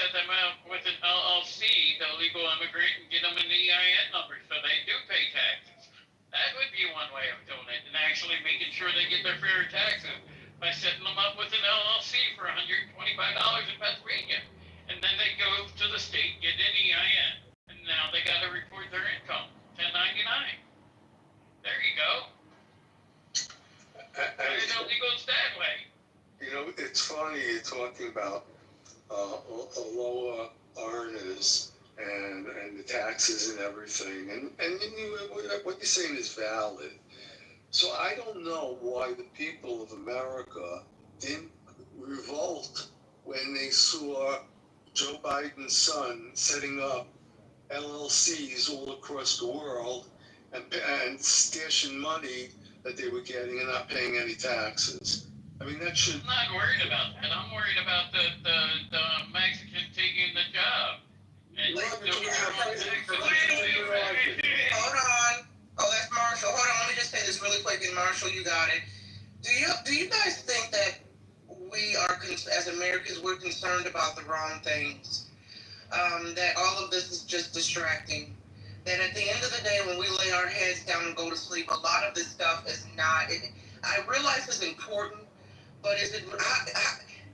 set them up with an LLC, the legal immigrant, and get them an EIN number so they do pay taxes. That would be one way of doing it, and actually making sure they get their fair taxes by setting them up with an LLC for $125 in Pennsylvania. And then they go to the state, get an EIN, and now they got to report their income, 1099. There you go. There's no legal that way. You know, it's funny you're talking about lower earners and the taxes and everything, and what you're saying is valid. So I don't know why the people of America didn't revolt when they saw Joe Biden's son setting up LLCs all across the world and stashing money that they were getting and not paying any taxes. I mean, that should... I'm not worried about that. I'm worried about the Mexican taking the job. And Hold on. Oh, that's Marshall. Hold on, let me just say this really quick, and Marshall, you got it. Do you guys think that we are, as Americans, we're concerned about the wrong things? That all of this is just distracting? That at the end of the day, when we lay our heads down and go to sleep, a lot of this stuff is not... I realize it's important, but is it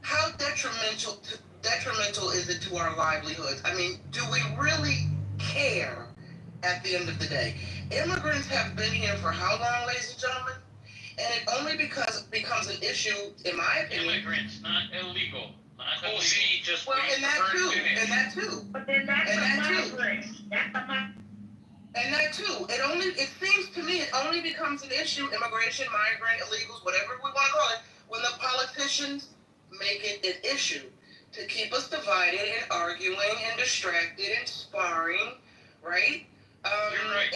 how detrimental is it to our livelihoods? I mean, do we really care at the end of the day? Immigrants have been here for how long, ladies and gentlemen? And it only becomes an issue, in my opinion. Immigrants, not illegal. Not illegal. Just well, and that too. But then that's a migrant. That's a migrant. And that too. It seems to me it only becomes an issue, immigration, migrant, illegals, whatever we want to call it, when the politicians make it an issue to keep us divided and arguing and distracted and sparring, right? You're right.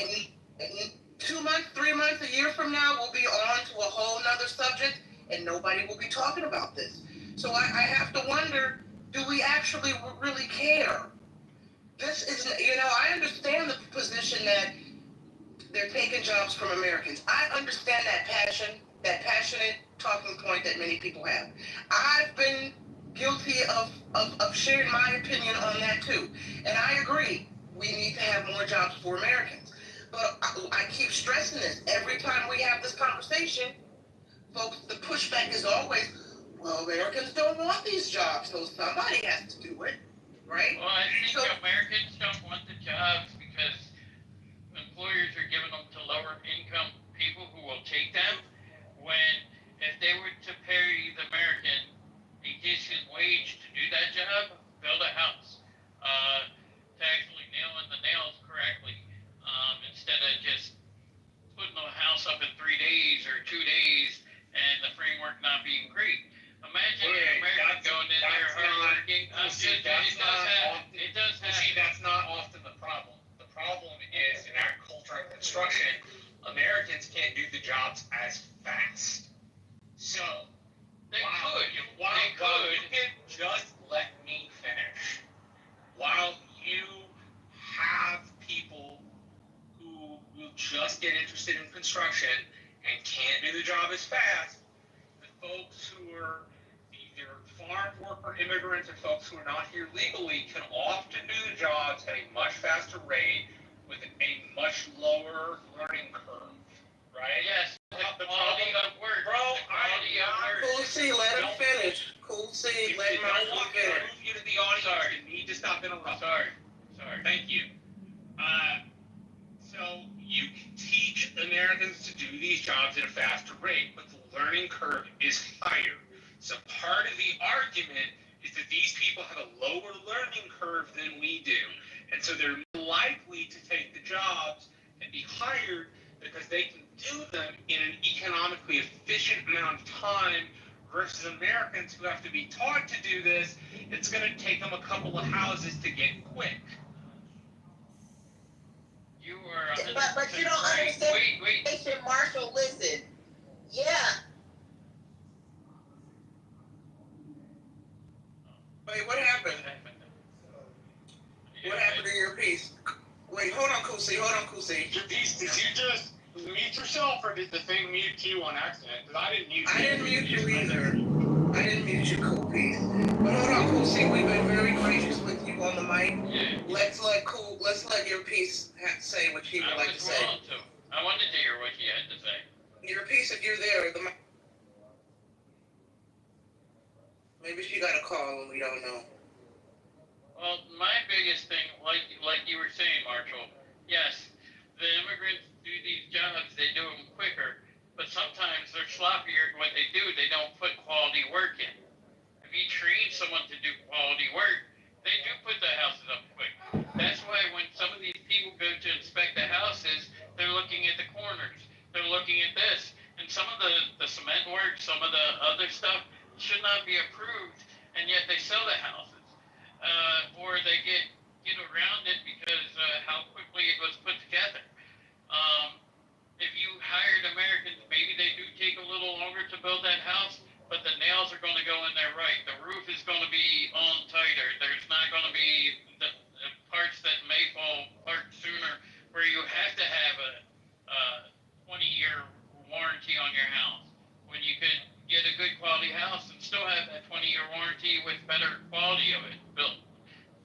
And 2 months, 3 months, a year from now, we'll be on to a whole nother subject and nobody will be talking about this. So I have to wonder, do we actually really care? This is, I understand the position that they're taking jobs from Americans. I understand that passionate talking point that many people have. I've been guilty of sharing my opinion on that too. And I agree, we need to have more jobs for Americans. But I keep stressing this. Every time we have this conversation, folks, the pushback is always, well, Americans don't want these jobs, so somebody has to do it, right? Well, I think Americans don't want the jobs because employers are giving them to lower income people who will take them, when if they were to pay the American a decent wage to do that job, build a house, to actually nail in the nails correctly, instead of just putting the house up in 3 days or 2 days and the framework not being great. Imagine an American going in there hardworking. It does happen. See, that's not often the problem. The problem is in agriculture and construction, Americans can't do the jobs as fast. So, They could. You can just let me finish. While you have people who will just get interested in construction and can't do the job as fast, the folks who are either farm worker immigrants or folks who are not here legally can often do the jobs at a much faster rate with a much lower learning curve, right? Yes, the quality of work. Bro, Cool C, let him finish. Cool C, let him finish. Move you to the audience. You need to stop interrupting. Sorry. Thank you. So you can teach Americans to do these jobs at a faster rate, but the learning curve is higher. So part of the argument is that these people have a lower learning curve than we do. And so they're likely to take the jobs and be hired because they can do them in an economically efficient amount of time versus Americans who have to be taught to do this. It's going to take them a couple of houses to get quick. You are. But you don't understand. Wait. Marshall, listen. Yeah. Wait, what happened? What happened to your piece? Wait, hold on, Kusi. Your piece, did you just mute yourself or did the thing mute you on accident? Because I didn't mute you. I didn't mute you either. I didn't mute you, Cool Piece. But hold on, Cool C, we've been very gracious with you on the mic. Let's let your piece say what she would like to say. I wanted to hear what she had to say. Your piece, if you're there, maybe she got a call and we don't know. Well, my biggest thing, like you were saying, Marshall, yes, the immigrants do these jobs, they do them quicker, but sometimes they're sloppier. What they do, they don't put quality work in. If you train someone to do quality work, they do put the houses up quick. That's why when some of these people go to inspect the houses, they're looking at the corners, they're looking at this, and some of the cement work, some of the other stuff should not be approved, and yet they sell the houses. Or they get around it because how quickly it was put together. If you hired Americans, maybe they do take a little longer to build that house, but the nails are going to go in there right. The roof is going to be on tighter. There's not going to be the parts that may fall apart sooner, where you have to have a 20-year warranty on your house, when you could get a good quality house and still have that 20-year warranty with better quality of it built.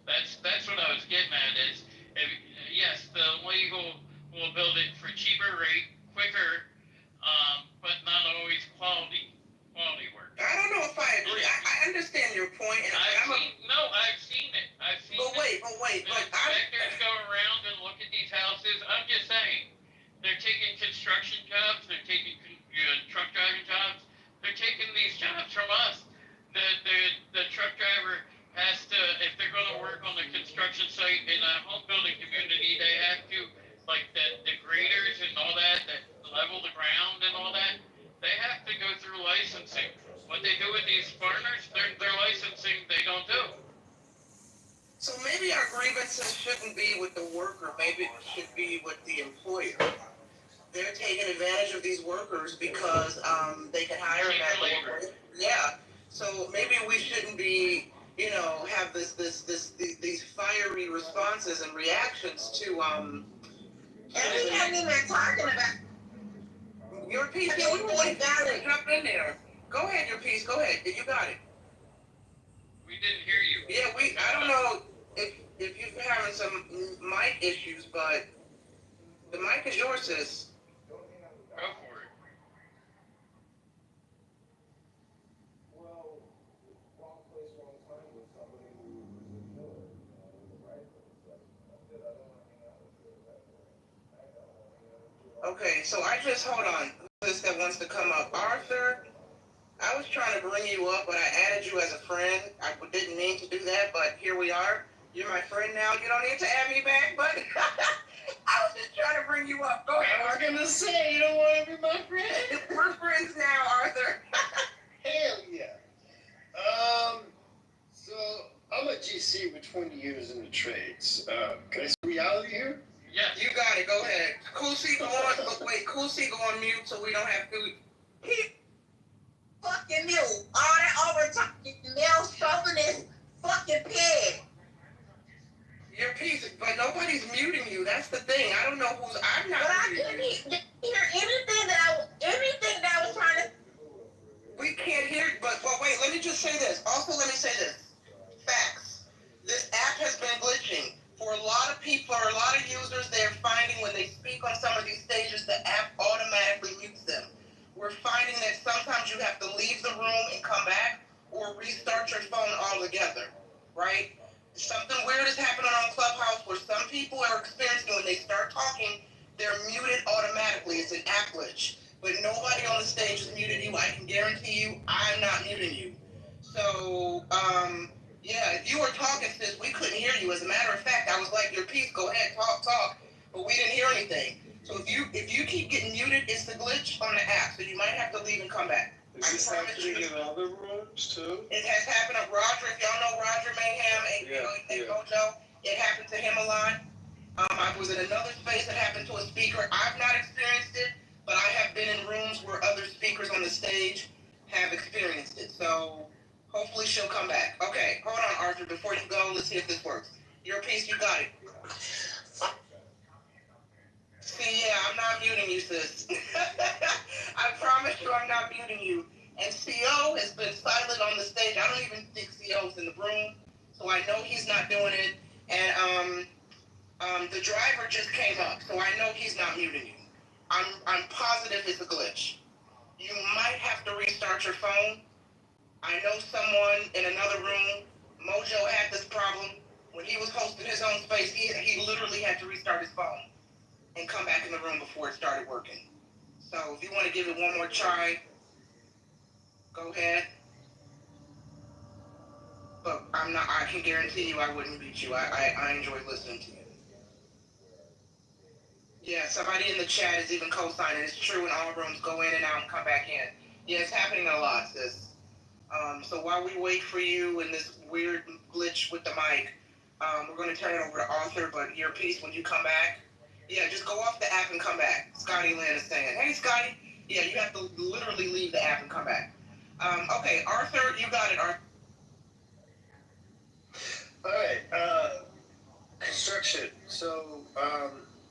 That's what I was getting at is, yes, the legal will build it for cheaper rate, quicker, but not always quality work. I don't know if I agree. I understand your point. And I've seen it. But wait. Inspectors go around and look at these houses. I'm just saying, they're taking construction jobs, they're taking truck driving jobs, they're taking these jobs from us. The truck driver has to, if they're going to work on the construction site in a home building community, they have to, like the graders and all that level the ground and all that, they have to go through licensing. What they do with these foreigners, their licensing, they don't do. So maybe our grievances shouldn't be with the worker, maybe it should be with the employer. They're taking advantage of these workers because they can hire them at labor. Yeah. So maybe we shouldn't be, have these fiery responses and reactions to And we haven't even talking about your piece. Okay, we really got it. Jump in there. Go ahead, your piece. Go ahead. You got it. We didn't hear you. Yeah, I don't know if you're having some mic issues, but the mic is yours, sis. Go for it. Okay, so hold on. This that wants to come up. Arthur, I was trying to bring you up, but I added you as a friend. I didn't mean to do that, but here we are. You're my friend now. You don't need to add me back, but I was just trying to bring you up. Go ahead. I was going to say, you don't want to be my friend. We're friends now, Arthur. Hell yeah. So I'm a GC with 20 years in the trades. Can I see reality here? Yes. You got it. Go ahead. Cool C, go on. Cool C, go on mute so we don't have to. fucking mute. All that over talking male chauvinist fucking pig. Your piece, but nobody's muting you. That's the thing. I don't know who's. I'm not. But I couldn't hear anything that I was trying to. We can't hear. But wait. Let me just say this. Also, let me say this. Facts. This app has been glitching. For a lot of people or a lot of users, they're finding when they speak on some of these stages, the app automatically mutes them. We're finding that sometimes you have to leave the room and come back or restart your phone altogether, right? Something weird is happening on Clubhouse where some people are experiencing when they start talking, they're muted automatically. It's an app glitch. But nobody on the stage has muted you. I can guarantee you, I'm not muting you. So, yeah, if you were talking, sis, we couldn't hear you. As a matter of fact, I was like, your piece, go ahead, talk, but we didn't hear anything. So if you keep getting muted, it's the glitch on the app. So you might have to leave and come back. Is this happening in other rooms too? It has happened to Roger. If y'all know Roger Mayhem, Mojo, it happened to him a lot. I was in another space that happened to a speaker. I've not experienced it, but I have been in rooms where other speakers on the stage have experienced it. So hopefully she'll come back. Okay, hold on, Arthur. Before you go, let's see if this works. Your piece, you got it. See, yeah, I'm not muting you, sis. I promise you I'm not muting you. And CO has been silent on the stage. I don't even think CO's in the room, so I know he's not doing it. And the driver just came up, so I know he's not muting you. I'm positive it's a glitch. You might have to restart your phone. I know someone in another room. Mojo had this problem when he was hosting his own space. He literally had to restart his phone and come back in the room before it started working. So if you want to give it one more try, go ahead. But I can guarantee you I wouldn't beat you. I enjoy listening to you. Yeah, somebody in the chat is even co-signing. It's true in all rooms, go in and out and come back in. Yeah, it's happening a lot, sis. So while we wait for you and this weird glitch with the mic, we're going to turn it over to Arthur, but your piece when you come back. Yeah, just go off the app and come back. Scotty Lynn is saying, hey, Scotty. Yeah, you have to literally leave the app and come back. Okay, Arthur, you got it, Arthur. All right. Construction. So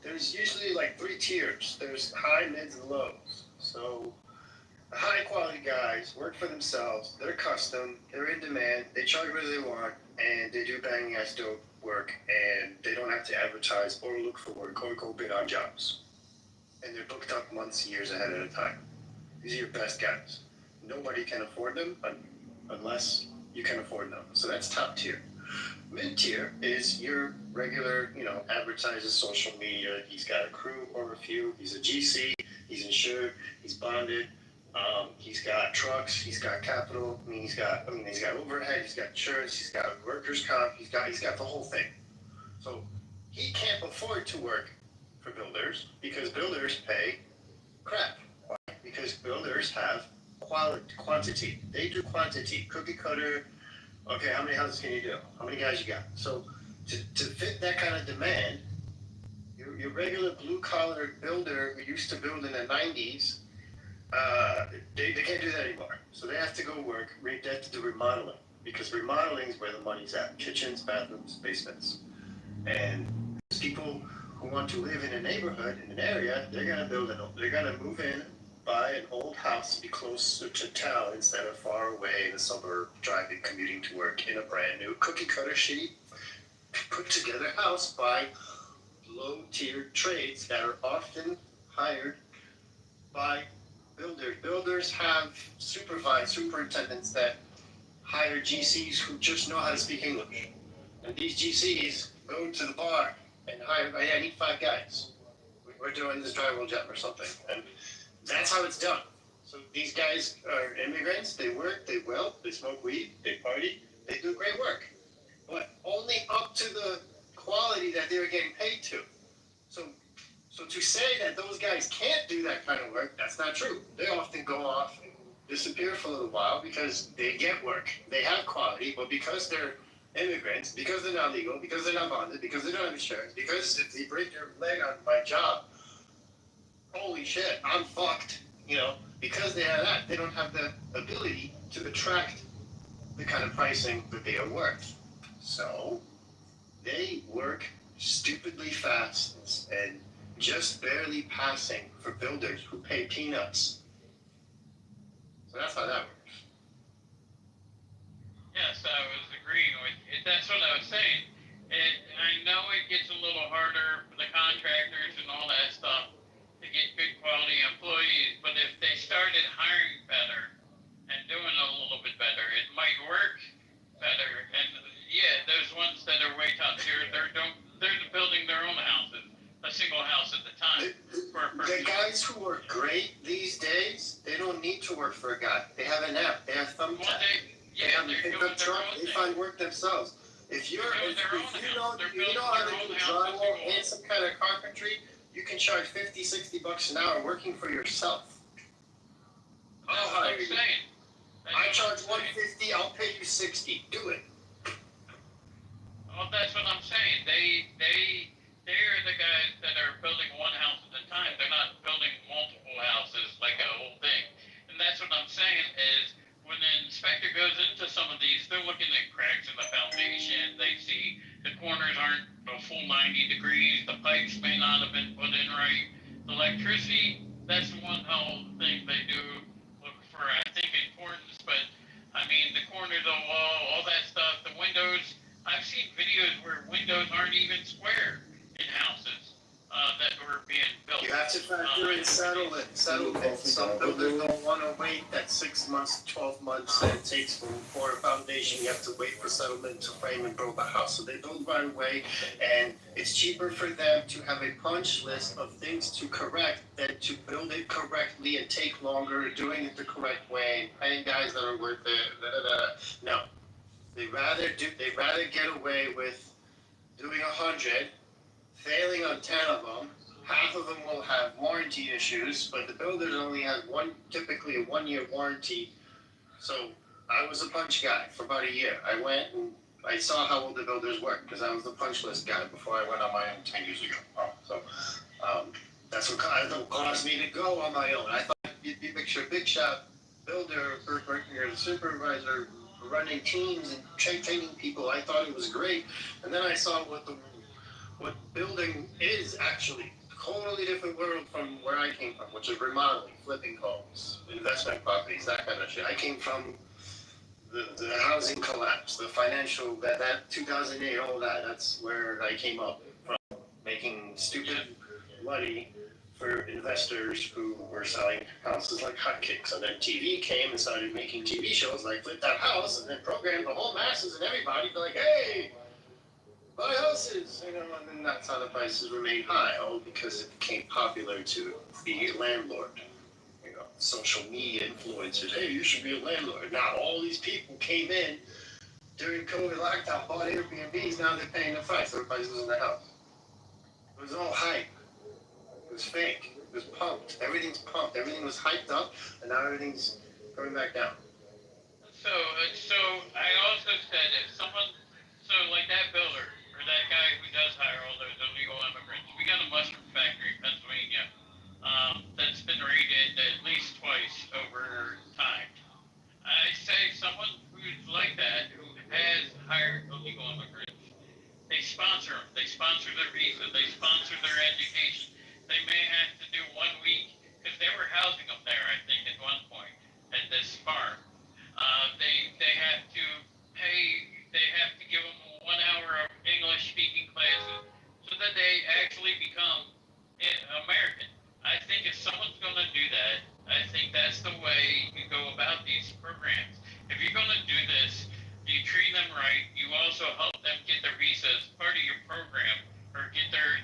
there's usually like 3 tiers. There's high, mids, and lows. So the high quality guys work for themselves. They're custom. They're in demand. They charge what they want, and they do banging ass dope work. And they don't have to advertise or look for work or go bid on jobs. And they're booked up months, years ahead of time. These are your best guys. Nobody can afford them unless you can afford them. So that's top tier. Mid tier is your regular, advertises social media. He's got a crew or a few. He's a GC. He's insured. He's bonded. He's got trucks. He's got capital. He's got overhead. He's got insurance. He's got workers' comp. He's got the whole thing. So he can't afford to work for builders because builders pay crap. Why? Because builders have quantity. They do quantity. Cookie cutter. Okay, how many houses can you do? How many guys you got? So to fit that kind of demand, your regular blue collar builder who used to build in the 90s, they can't do that anymore. So they have to go work. They have to do remodeling because remodeling is where the money's at. Kitchens, bathrooms, basements. And people who want to live in a neighborhood, in an area, they're gonna move in, buy an old house, be closer to town instead of far away in the suburb, driving, commuting to work in a brand new cookie cutter sheet, put together house by low tier trades that are often hired by builders. Builders have superintendents that hire GCs who just know how to speak English. And these GCs go to the bar and hire, I need 5 guys. We're doing this drywall job or something. And that's how it's done. So these guys are immigrants. They work, they weld, they smoke weed, they party, they do great work. But only up to the quality that they're getting paid to. So to say that those guys can't do that kind of work, that's not true. They often go off and disappear for a little while because they get work. They have quality, but because they're immigrants, because they're not legal, because they're not bonded, because they don't have insurance, because if they break their leg on my job, holy shit, I'm fucked. Because they have that, they don't have the ability to attract the kind of pricing that they are worth. So they work stupidly fast and just barely passing for builders who pay peanuts. So that's how that works. Yes, I was agreeing with you. That's what I was saying. I know it gets a little harder for the contractors and all that stuff to get good quality employees, but if they started hiring better and doing a little bit better, it might work better. And yeah, those ones that are way top tier, they're building their own houses, a single house at the time. The guys who are great these days, they don't need to work for a guy. They have an app. They have Thumbtack. They have a pickup truck. They find work themselves. If you know how to do drywall and some kind of carpentry, you can charge $50, $60 an hour working for yourself. I'll hire you. I charge $150. I'll pay you $60. Do it. Well, that's what I'm saying. They're the guys that are building one house at a time. They're not building multiple houses like a whole thing. And that's what I'm saying is when the inspector goes into some of these, they're looking at cracks in the foundation. They see the corners aren't a full 90 degrees. The pipes may not have been put in right. The electricity, that's the one whole thing they do look for, I think, in to factor in settlement. Some builders don't want to wait that 6 months, 12 months that it takes for a foundation. You have to wait for settlement to frame and build a house. So they build right away, and it's cheaper for them to have a punch list of things to correct than to build it correctly and take longer, doing it the correct way, paying guys that are worth it. No, they rather get away with doing 100, failing on 10 of them. Half of them will have warranty issues, but the builders only have typically a 1-year warranty. So I was a punch guy for about a year. I went and I saw how well the builders work because I was the punch list guy before I went on my own 10 years ago. So that's what caused me to go on my own. I thought you'd picture a big shot builder, working as a supervisor, running teams and training people. I thought it was great, and then I saw what building is actually. Totally different world from where I came from, which is remodeling, flipping homes, investment properties, that kind of shit. I came from the housing collapse, the financial, that 2008, all that. That's where I came up from, making stupid money for investors who were selling houses like hotcakes. And then TV came and started making TV shows like Flip That House, and then programmed the whole masses and everybody be like, hey, buy houses, and then that's how the prices remained high, all because it became popular to be a landlord. Social media influencers, hey, you should be a landlord. Now all these people came in during COVID lockdown, bought Airbnbs, now they're paying the price. Everybody's losing their house. It was all hype. It was fake. It was pumped. Everything's pumped. Everything was hyped up, and now everything's coming back down. So I also said if someone, like that builder, or that guy who does hire all those illegal immigrants, we got a mushroom factory in Pennsylvania that's been raided at least twice over time. I say someone who's like that, who has hired illegal immigrants, they sponsor them. They sponsor their visa. They sponsor their education. They may have to do 1 week, because they were housing them there, I think, at one point, at this farm. They have to pay, they have to give them 1 hour of English speaking classes so that they actually become American. I think if someone's going to do that, I think that's the way you go about these programs. If you're going to do this, you treat them right. You also help them get their visa as part of your program, or get their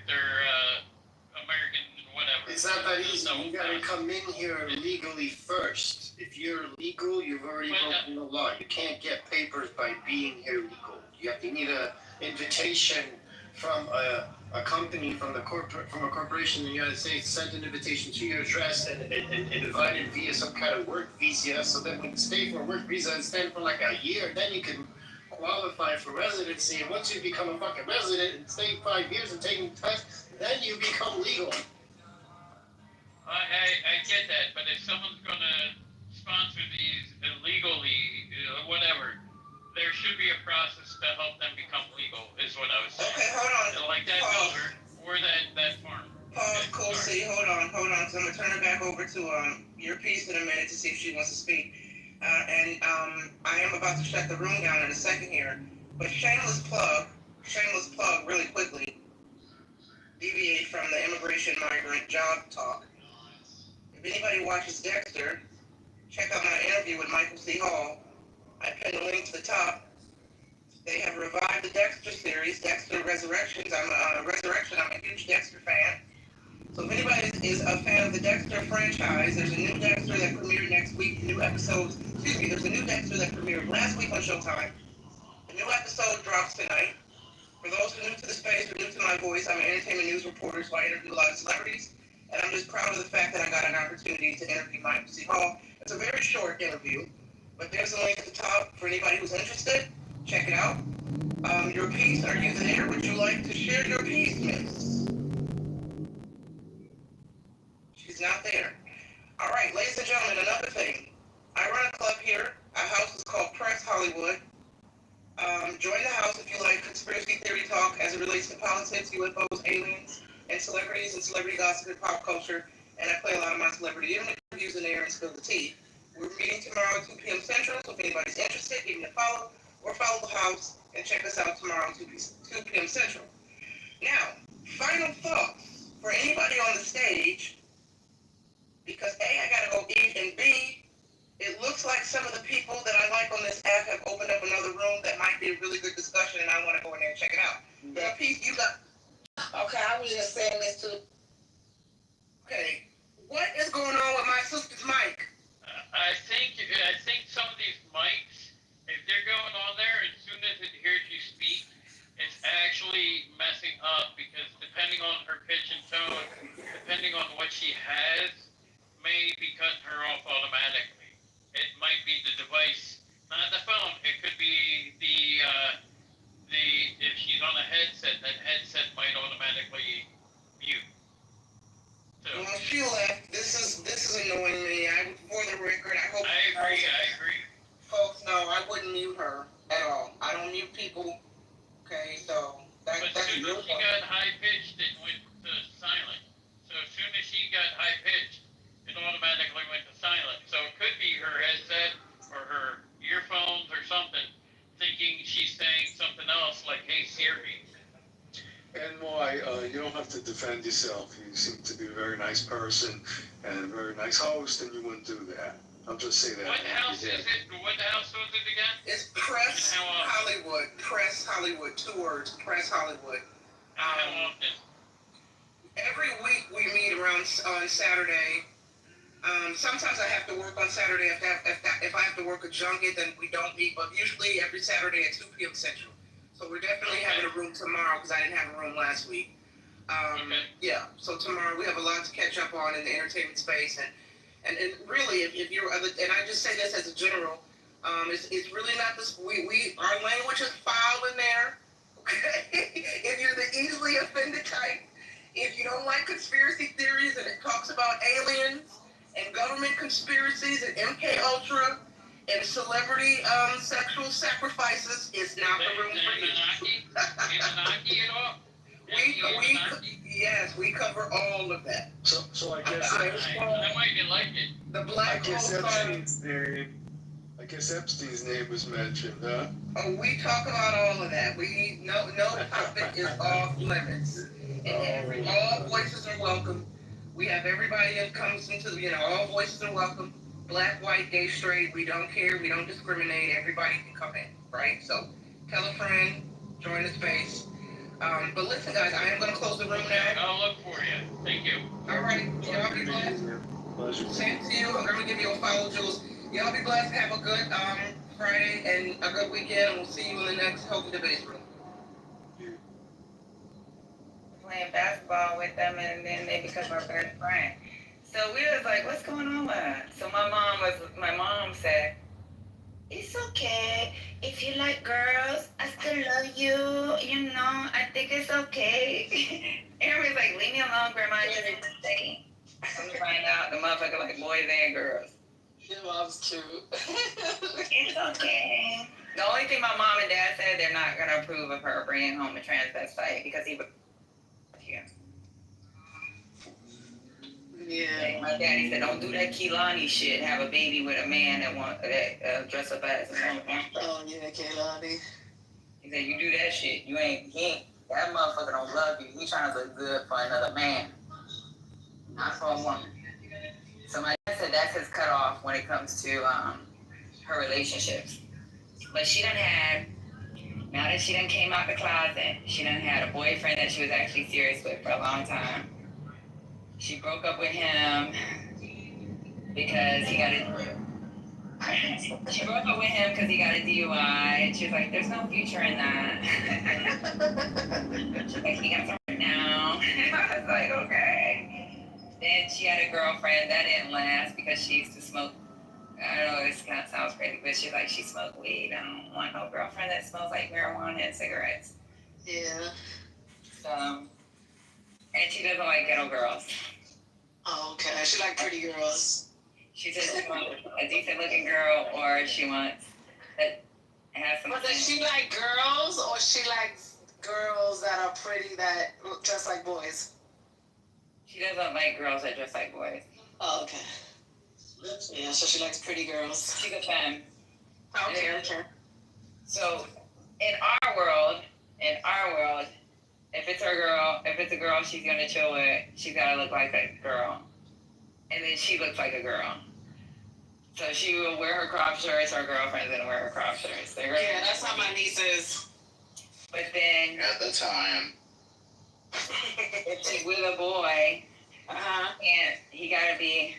American whatever. It's not that easy. You gotta come in here legally first. If you're legal, you've already broken the law. You can't get papers by being here legal. You need an invitation from a company, from a corporation in the United States, send an invitation to your address and invited via some kind of work visa. So then when you stay for a work visa and stay for like a year, then you can qualify for residency. And once you become a fucking resident and stay 5 years and taking tests, then you become legal. I get that, but if someone's going to sponsor these illegally, whatever, there should be a process to help them become legal, is what I was saying. Okay, hold on. Like that builder or that farm. Pause, cool. See, hold on. So I'm gonna turn it back over to your piece in a minute to see if she wants to speak. I am about to shut the room down in a second here, but shameless plug, really quickly. Deviate from the immigration migrant job talk. If anybody watches Dexter, check out my interview with Michael C. Hall. I pinned a link to the top. They have revived the Dexter series, Dexter Resurrections. I'm a huge Dexter fan. So if anybody is a fan of the Dexter franchise, there's a new Dexter that premiered next week. There's a new Dexter that premiered last week on Showtime. The new episode drops tonight. For those who are new to the space or new to my voice, I'm an entertainment news reporter, so I interview a lot of celebrities. And I'm just proud of the fact that I got an opportunity to interview Michael C. Hall. It's a very short interview, but there's a link at the top for anybody who's interested. Check it out. Your piece, are you there? Would you like to share your piece, miss? She's not there. All right, ladies and gentlemen, another thing. I run a club here. Our house is called Press Hollywood. Join the house if you like conspiracy theory talk as it relates to politics, UFOs, aliens, and celebrities and celebrity gossip and pop culture. And I play a lot of my celebrity interviews in there and spill the tea. We're meeting tomorrow at 2 p.m. Central, so if anybody's interested, give me a follow or follow the house and check us out tomorrow at 2 p.m. Central. Now, final thoughts for anybody on the stage be a really good discussion, and I want to go in there and check it out. Yeah, Pete, you got. Okay, I was just saying this too. Okay, what is going on with my sister's mic? I think some of these mics, if they're going on there, as soon as it hears you speak, it's actually messing up because depending on her pitch and tone, depending on what she has, may be cutting her off automatically. It might be the device, not the phone. It could be if she's on a headset, that headset might automatically mute. So, Well, she left. This is annoying me. For the record, I hope. I agree. Folks know I wouldn't mute her at all. I don't mute people. Okay, so But that's as soon your as she got high pitched, it went to silent. So as soon as she got high pitched, it automatically went to silent. So it could be her headset or her earphones or something, thinking she's saying something else like, "Hey Siri." And why, you don't have to defend yourself. You seem to be a very nice person and a very nice host, and you wouldn't do that. I'll just say that. What house is it? What house was it again? It's Press Hollywood. Press Hollywood. 2 words. Press Hollywood. How often? Every week we meet around on Saturday. Sometimes I have to work on Saturday. If I have to work a junket, then we don't meet. But usually every Saturday at 2 p.m. Central. So we're definitely having a room tomorrow because I didn't have a room last week. Yeah. So tomorrow we have a lot to catch up on in the entertainment space, and really, if you're other, and I just say this as a general, it's really not this. Our language is foul in there. Okay. If you're the easily offended type, if you don't like conspiracy theories and it talks about aliens and government conspiracies and MK Ultra and celebrity sexual sacrifices, it's not the room for you. Anunnaki at all? Yes, we cover all of that. So I guess I might like it. The black hole I guess Epstein's name was mentioned, huh? Oh, we talk about all of that. No topic is off limits. And all voices are welcome. We have everybody that comes into, all voices are welcome. Black, white, gay, straight, we don't care, we don't discriminate, everybody can come in, right? So tell a friend, join the space. But listen guys, I am gonna close the room now. I'll look for you. Thank you. All right, y'all be blessed. Same to you. I'm gonna give you a follow, Jules. Y'all be blessed. Have a good Friday and a good weekend. We'll see you in the next Hope Debates room. Playing basketball with them, and then they become our best friend. So we was like, "What's going on with her?" So my mom said, "It's okay. If you like girls, I still love you. I think it's okay." Everybody's like, "Leave me alone, Grandma. I just want to say." Come to find out, the motherfucker like boys and girls. Your mom's cute. It's okay. The only thing my mom and dad said, they're not gonna approve of her bringing home a transvestite because he would. Yeah. My daddy said, "Don't do that Kehlani shit. Have a baby with a man that dress up as a woman." Oh yeah, Kehlani. He said, "You do that shit. That motherfucker don't love you. He trying to look good for another man, not for a woman." So my dad said that's his cutoff when it comes to her relationships. But she done had, now that she done came out the closet, she done had a boyfriend that she was actually serious with for a long time. She broke up with him because he got a DUI, and she was like, "There's no future in that." She's like, "He got something now." I was like, "Okay." Then she had a girlfriend that didn't last because she used to smoke. I don't know, this kind of sounds crazy, but she's like, she smoked weed. I don't want no girlfriend that smells like marijuana and cigarettes. Yeah. So, and she doesn't like ghetto girls. Oh, okay. She like pretty girls. She says she wants a decent looking girl, or she wants that has some. But does she like girls, or she likes girls that are pretty that look just like boys? She doesn't like girls that dress like boys. Oh, okay. Yeah, so she likes pretty girls. She's a femme. Okay. So, in our world, if it's a girl she's gonna chill with, she's gotta look like a girl. And then she looks like a girl. So she will wear her crop shirts, her girlfriend's gonna wear her crop shirts. Yeah, that's how my niece is. But then Yeah, that's how I am. if she's with a boy, and he gotta be.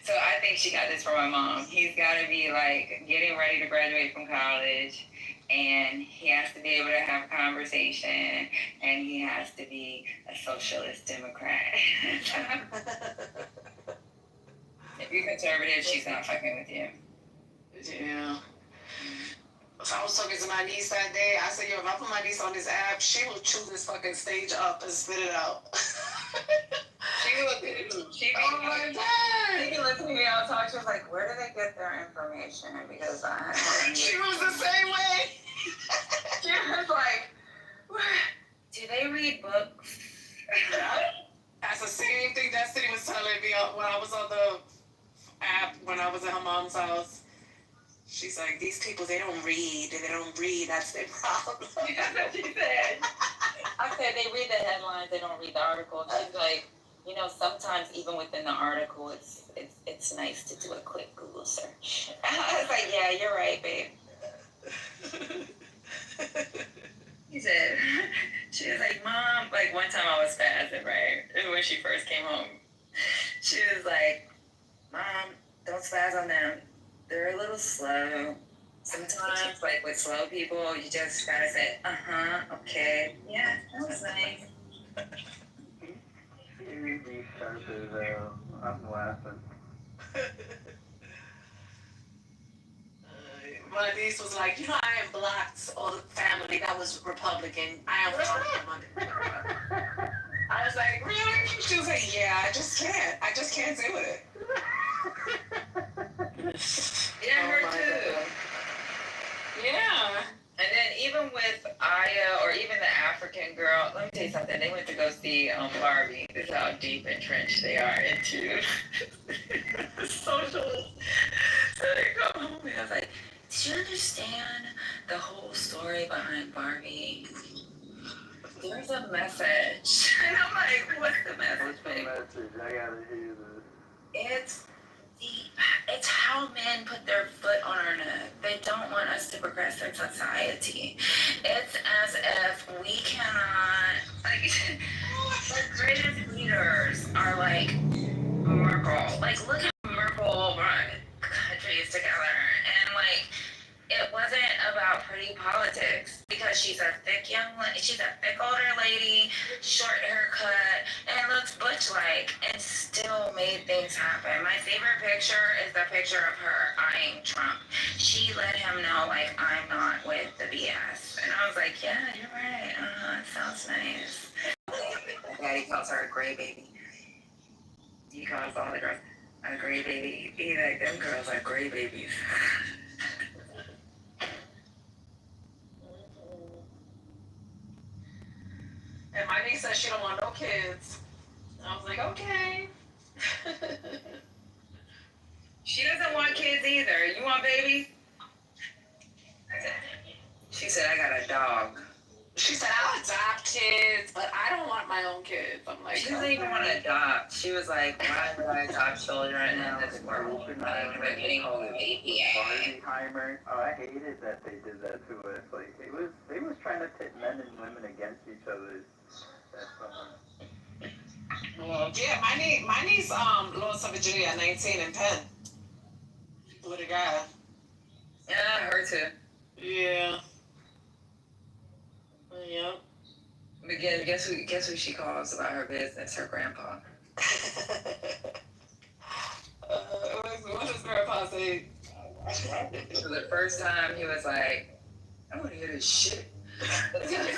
So I think she got this from my mom. He's gotta be like getting ready to graduate from college, and he has to be able to have a conversation, and he has to be a socialist Democrat. If you're conservative, she's not fucking with you. Yeah. So I was talking to my niece that day. I said, yo, if I put my niece on this app, she will chew this fucking stage up and spit it out. She would. She oh my God. She can listen to me all talk. She was like, where do they get their information? Because I. She was the same way. She was like, do they read books? That's the same thing Destiny was telling me when I was on the app, when I was at her mom's house. She's like, these people, they don't read. That's their problem. That's what she said. I said, they read the headlines, they don't read the article. She's like, you know, sometimes even within the article, it's nice to do a quick Google search. I was like, yeah, you're right, babe. He said, she was like, Mom, like one time I was spazzing, right? When she first came home. She was like, Mom, don't spaz on them. They're a little slow. Sometimes, like with slow people, you just gotta say, okay. Yeah, that was nice. She started, I'm laughing. My niece was like, you know, I am blocked all the family that was Republican. I am blocked them. I was like, really? She was like, yeah, I just can't do it. Yeah, her too. Yeah. And then even with Aya or even the African girl, let me tell you something. They went to go see Barbie. This is how deep entrenched they are into socialism. So they go home and I was like, did you understand the whole story behind Barbie? There's a message. And I'm like, what's the message, babe? What's the message? I gotta hear this. It's how men put their foot on our neck. They don't want us to progress in society. It's as if we cannot, like, the greatest leaders are like Merkel. Like, look at Merkel brought countries together. And, like, it wasn't about pretty politics because she's a thick older lady, short haircut, and looks butch-like, and still made things happen. My favorite picture is the picture of her eyeing Trump. She let him know, like, I'm not with the BS. And I was like, yeah, you're right. It sounds nice. Daddy calls her a gray baby. He calls all the girls a gray baby. He's like, them girls are gray babies. And my niece said she don't want no kids. I was like, okay. She doesn't want kids either. You want babies? She said, I got a dog. She said, I'll adopt kids, but I don't want my own kids. I'm like, she doesn't even want to adopt. She was like, why would I adopt children in this world? Barbenheimer. Oh, I hated that they did that to us. Like, they was trying to pit men and women against each other. Well, yeah, my niece lost her virginity at 19 in Penn. With a guy. Yeah, her too. Yeah. Yep. But guess who she calls about her business? Her grandpa. What does grandpa say? For the first time, he was like, I want to hear this shit. He didn't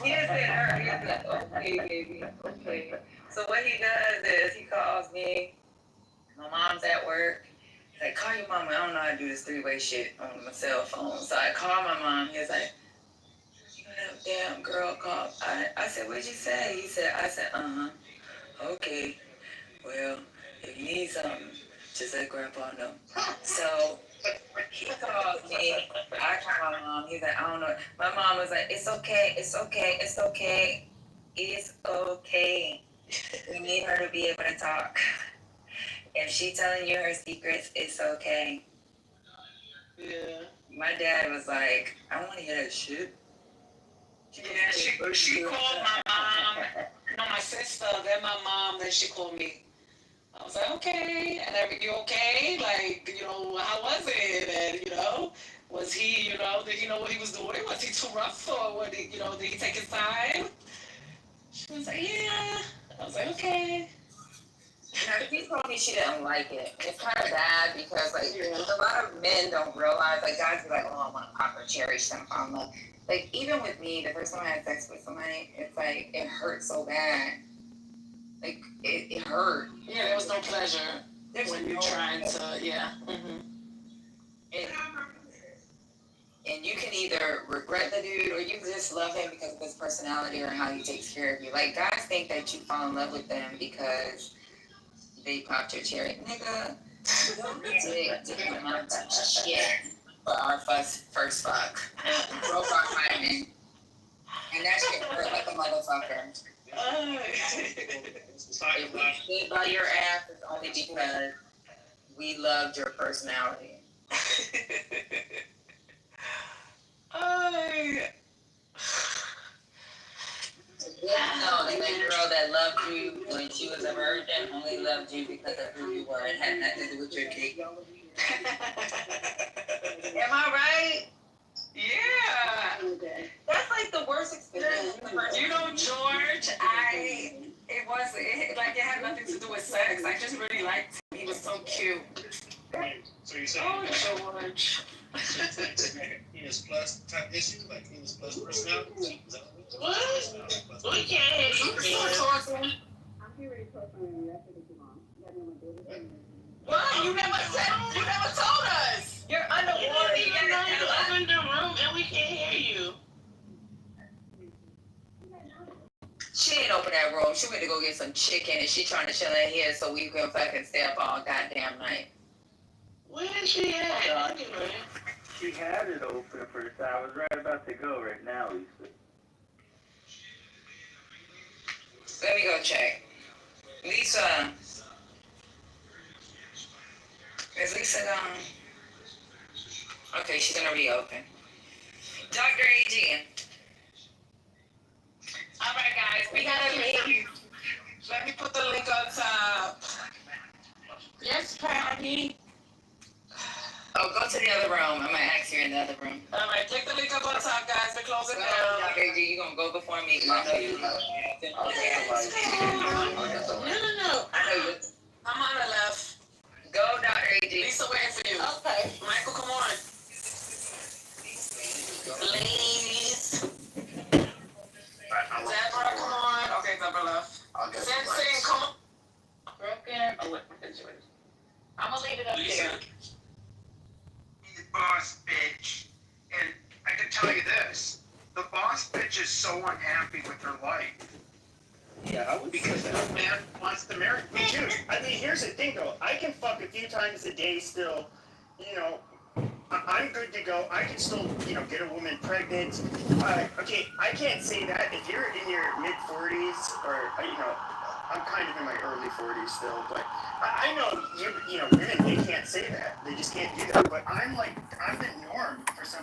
say her. He said, okay, baby, okay. So what he does is he calls me. My mom's at work. He's like, call your mama. I don't know how to do this three-way shit on my cell phone. So I call my mom. He was like, you know that damn girl called. I said, what'd you say? I said, okay. Well, if you need something, just let grandpa know. So he calls me. I call my mom. He's like, I don't know. My mom was like, it's okay. We need her to be able to talk. If she telling you her secrets, it's okay. Yeah. My dad was like, I want to hear that shit. Yeah, she called my mom. No, my sister, then my mom, then she called me. I was like, okay, and you okay? Like, how was it? And, was he, did he know what he was doing? Was he too rough or what, did he take his time? She was like, yeah. I was like, okay. Now, she told me she didn't like it. It's kind of bad because, like, a lot of men don't realize, like, guys be like, oh, I want to pop or cherish them on love. Like, even with me, the first time I had sex with somebody, it's like, it hurt so bad. Like, it hurt. Yeah, there was no pleasure when you're trying to, yeah. And you can either regret the dude or you just love him because of his personality or how he takes care of you. Like, guys think that you fall in love with them because they popped your cherry. Nigga, didn't amount to shit for our first fuck. Broke our hymen. And that shit hurt like a motherfucker. If we stood by your ass, it's only because we loved your personality. No, and that girl that loved you when she was a virgin only loved you because of who you were and had nothing to do with your dick. Am I right? Yeah. That's like the worst experience. George, it had nothing to do with sex. I just really liked him. He was so cute. So you said George. penis plus type issue, like penis plus personality? What? We can't hear you, man. What? You never told us. You're You underwater. don't even know you opened the room and we can't hear you. She didn't open that room. She went to go get some chicken and she trying to chill in here so we can fucking stay up all goddamn night. Where is she at? Anyway. She had it open for a I was right about to go right now, Lisa. Let me go check. Lisa. Is Lisa gone? Okay, she's gonna reopen. Dr. A.G. All right, guys, we gotta leave. Let me put the link on top. Yes, Patty. Oh, go to the other room. I'm gonna ask you in the other room. All right, click the link up on top, guys. We're closing Go, down. Dr. A.G., you gonna go before me because I know you. No. I know you. I'm on the left. Go, Dr. A.G. Lisa waiting for you. Okay. Michael, come on. Ladies. Deborah, come on. Okay, Deborah left. Sensing, come on. Broken. Oh, wait, I'm gonna leave it up Lisa. there. The boss bitch. And I can tell you this, the boss bitch is so unhappy with her life. Yeah, I would Because the man wants to marry me. Dude, I mean, here's the thing though. I can fuck a few times a day still. I'm good to go. I can still, get a woman pregnant. Okay, I can't say that. If you're in your mid-40s or, I'm kind of in my early 40s still, but I know women, they can't say that. They just can't do that. But I'm the norm for some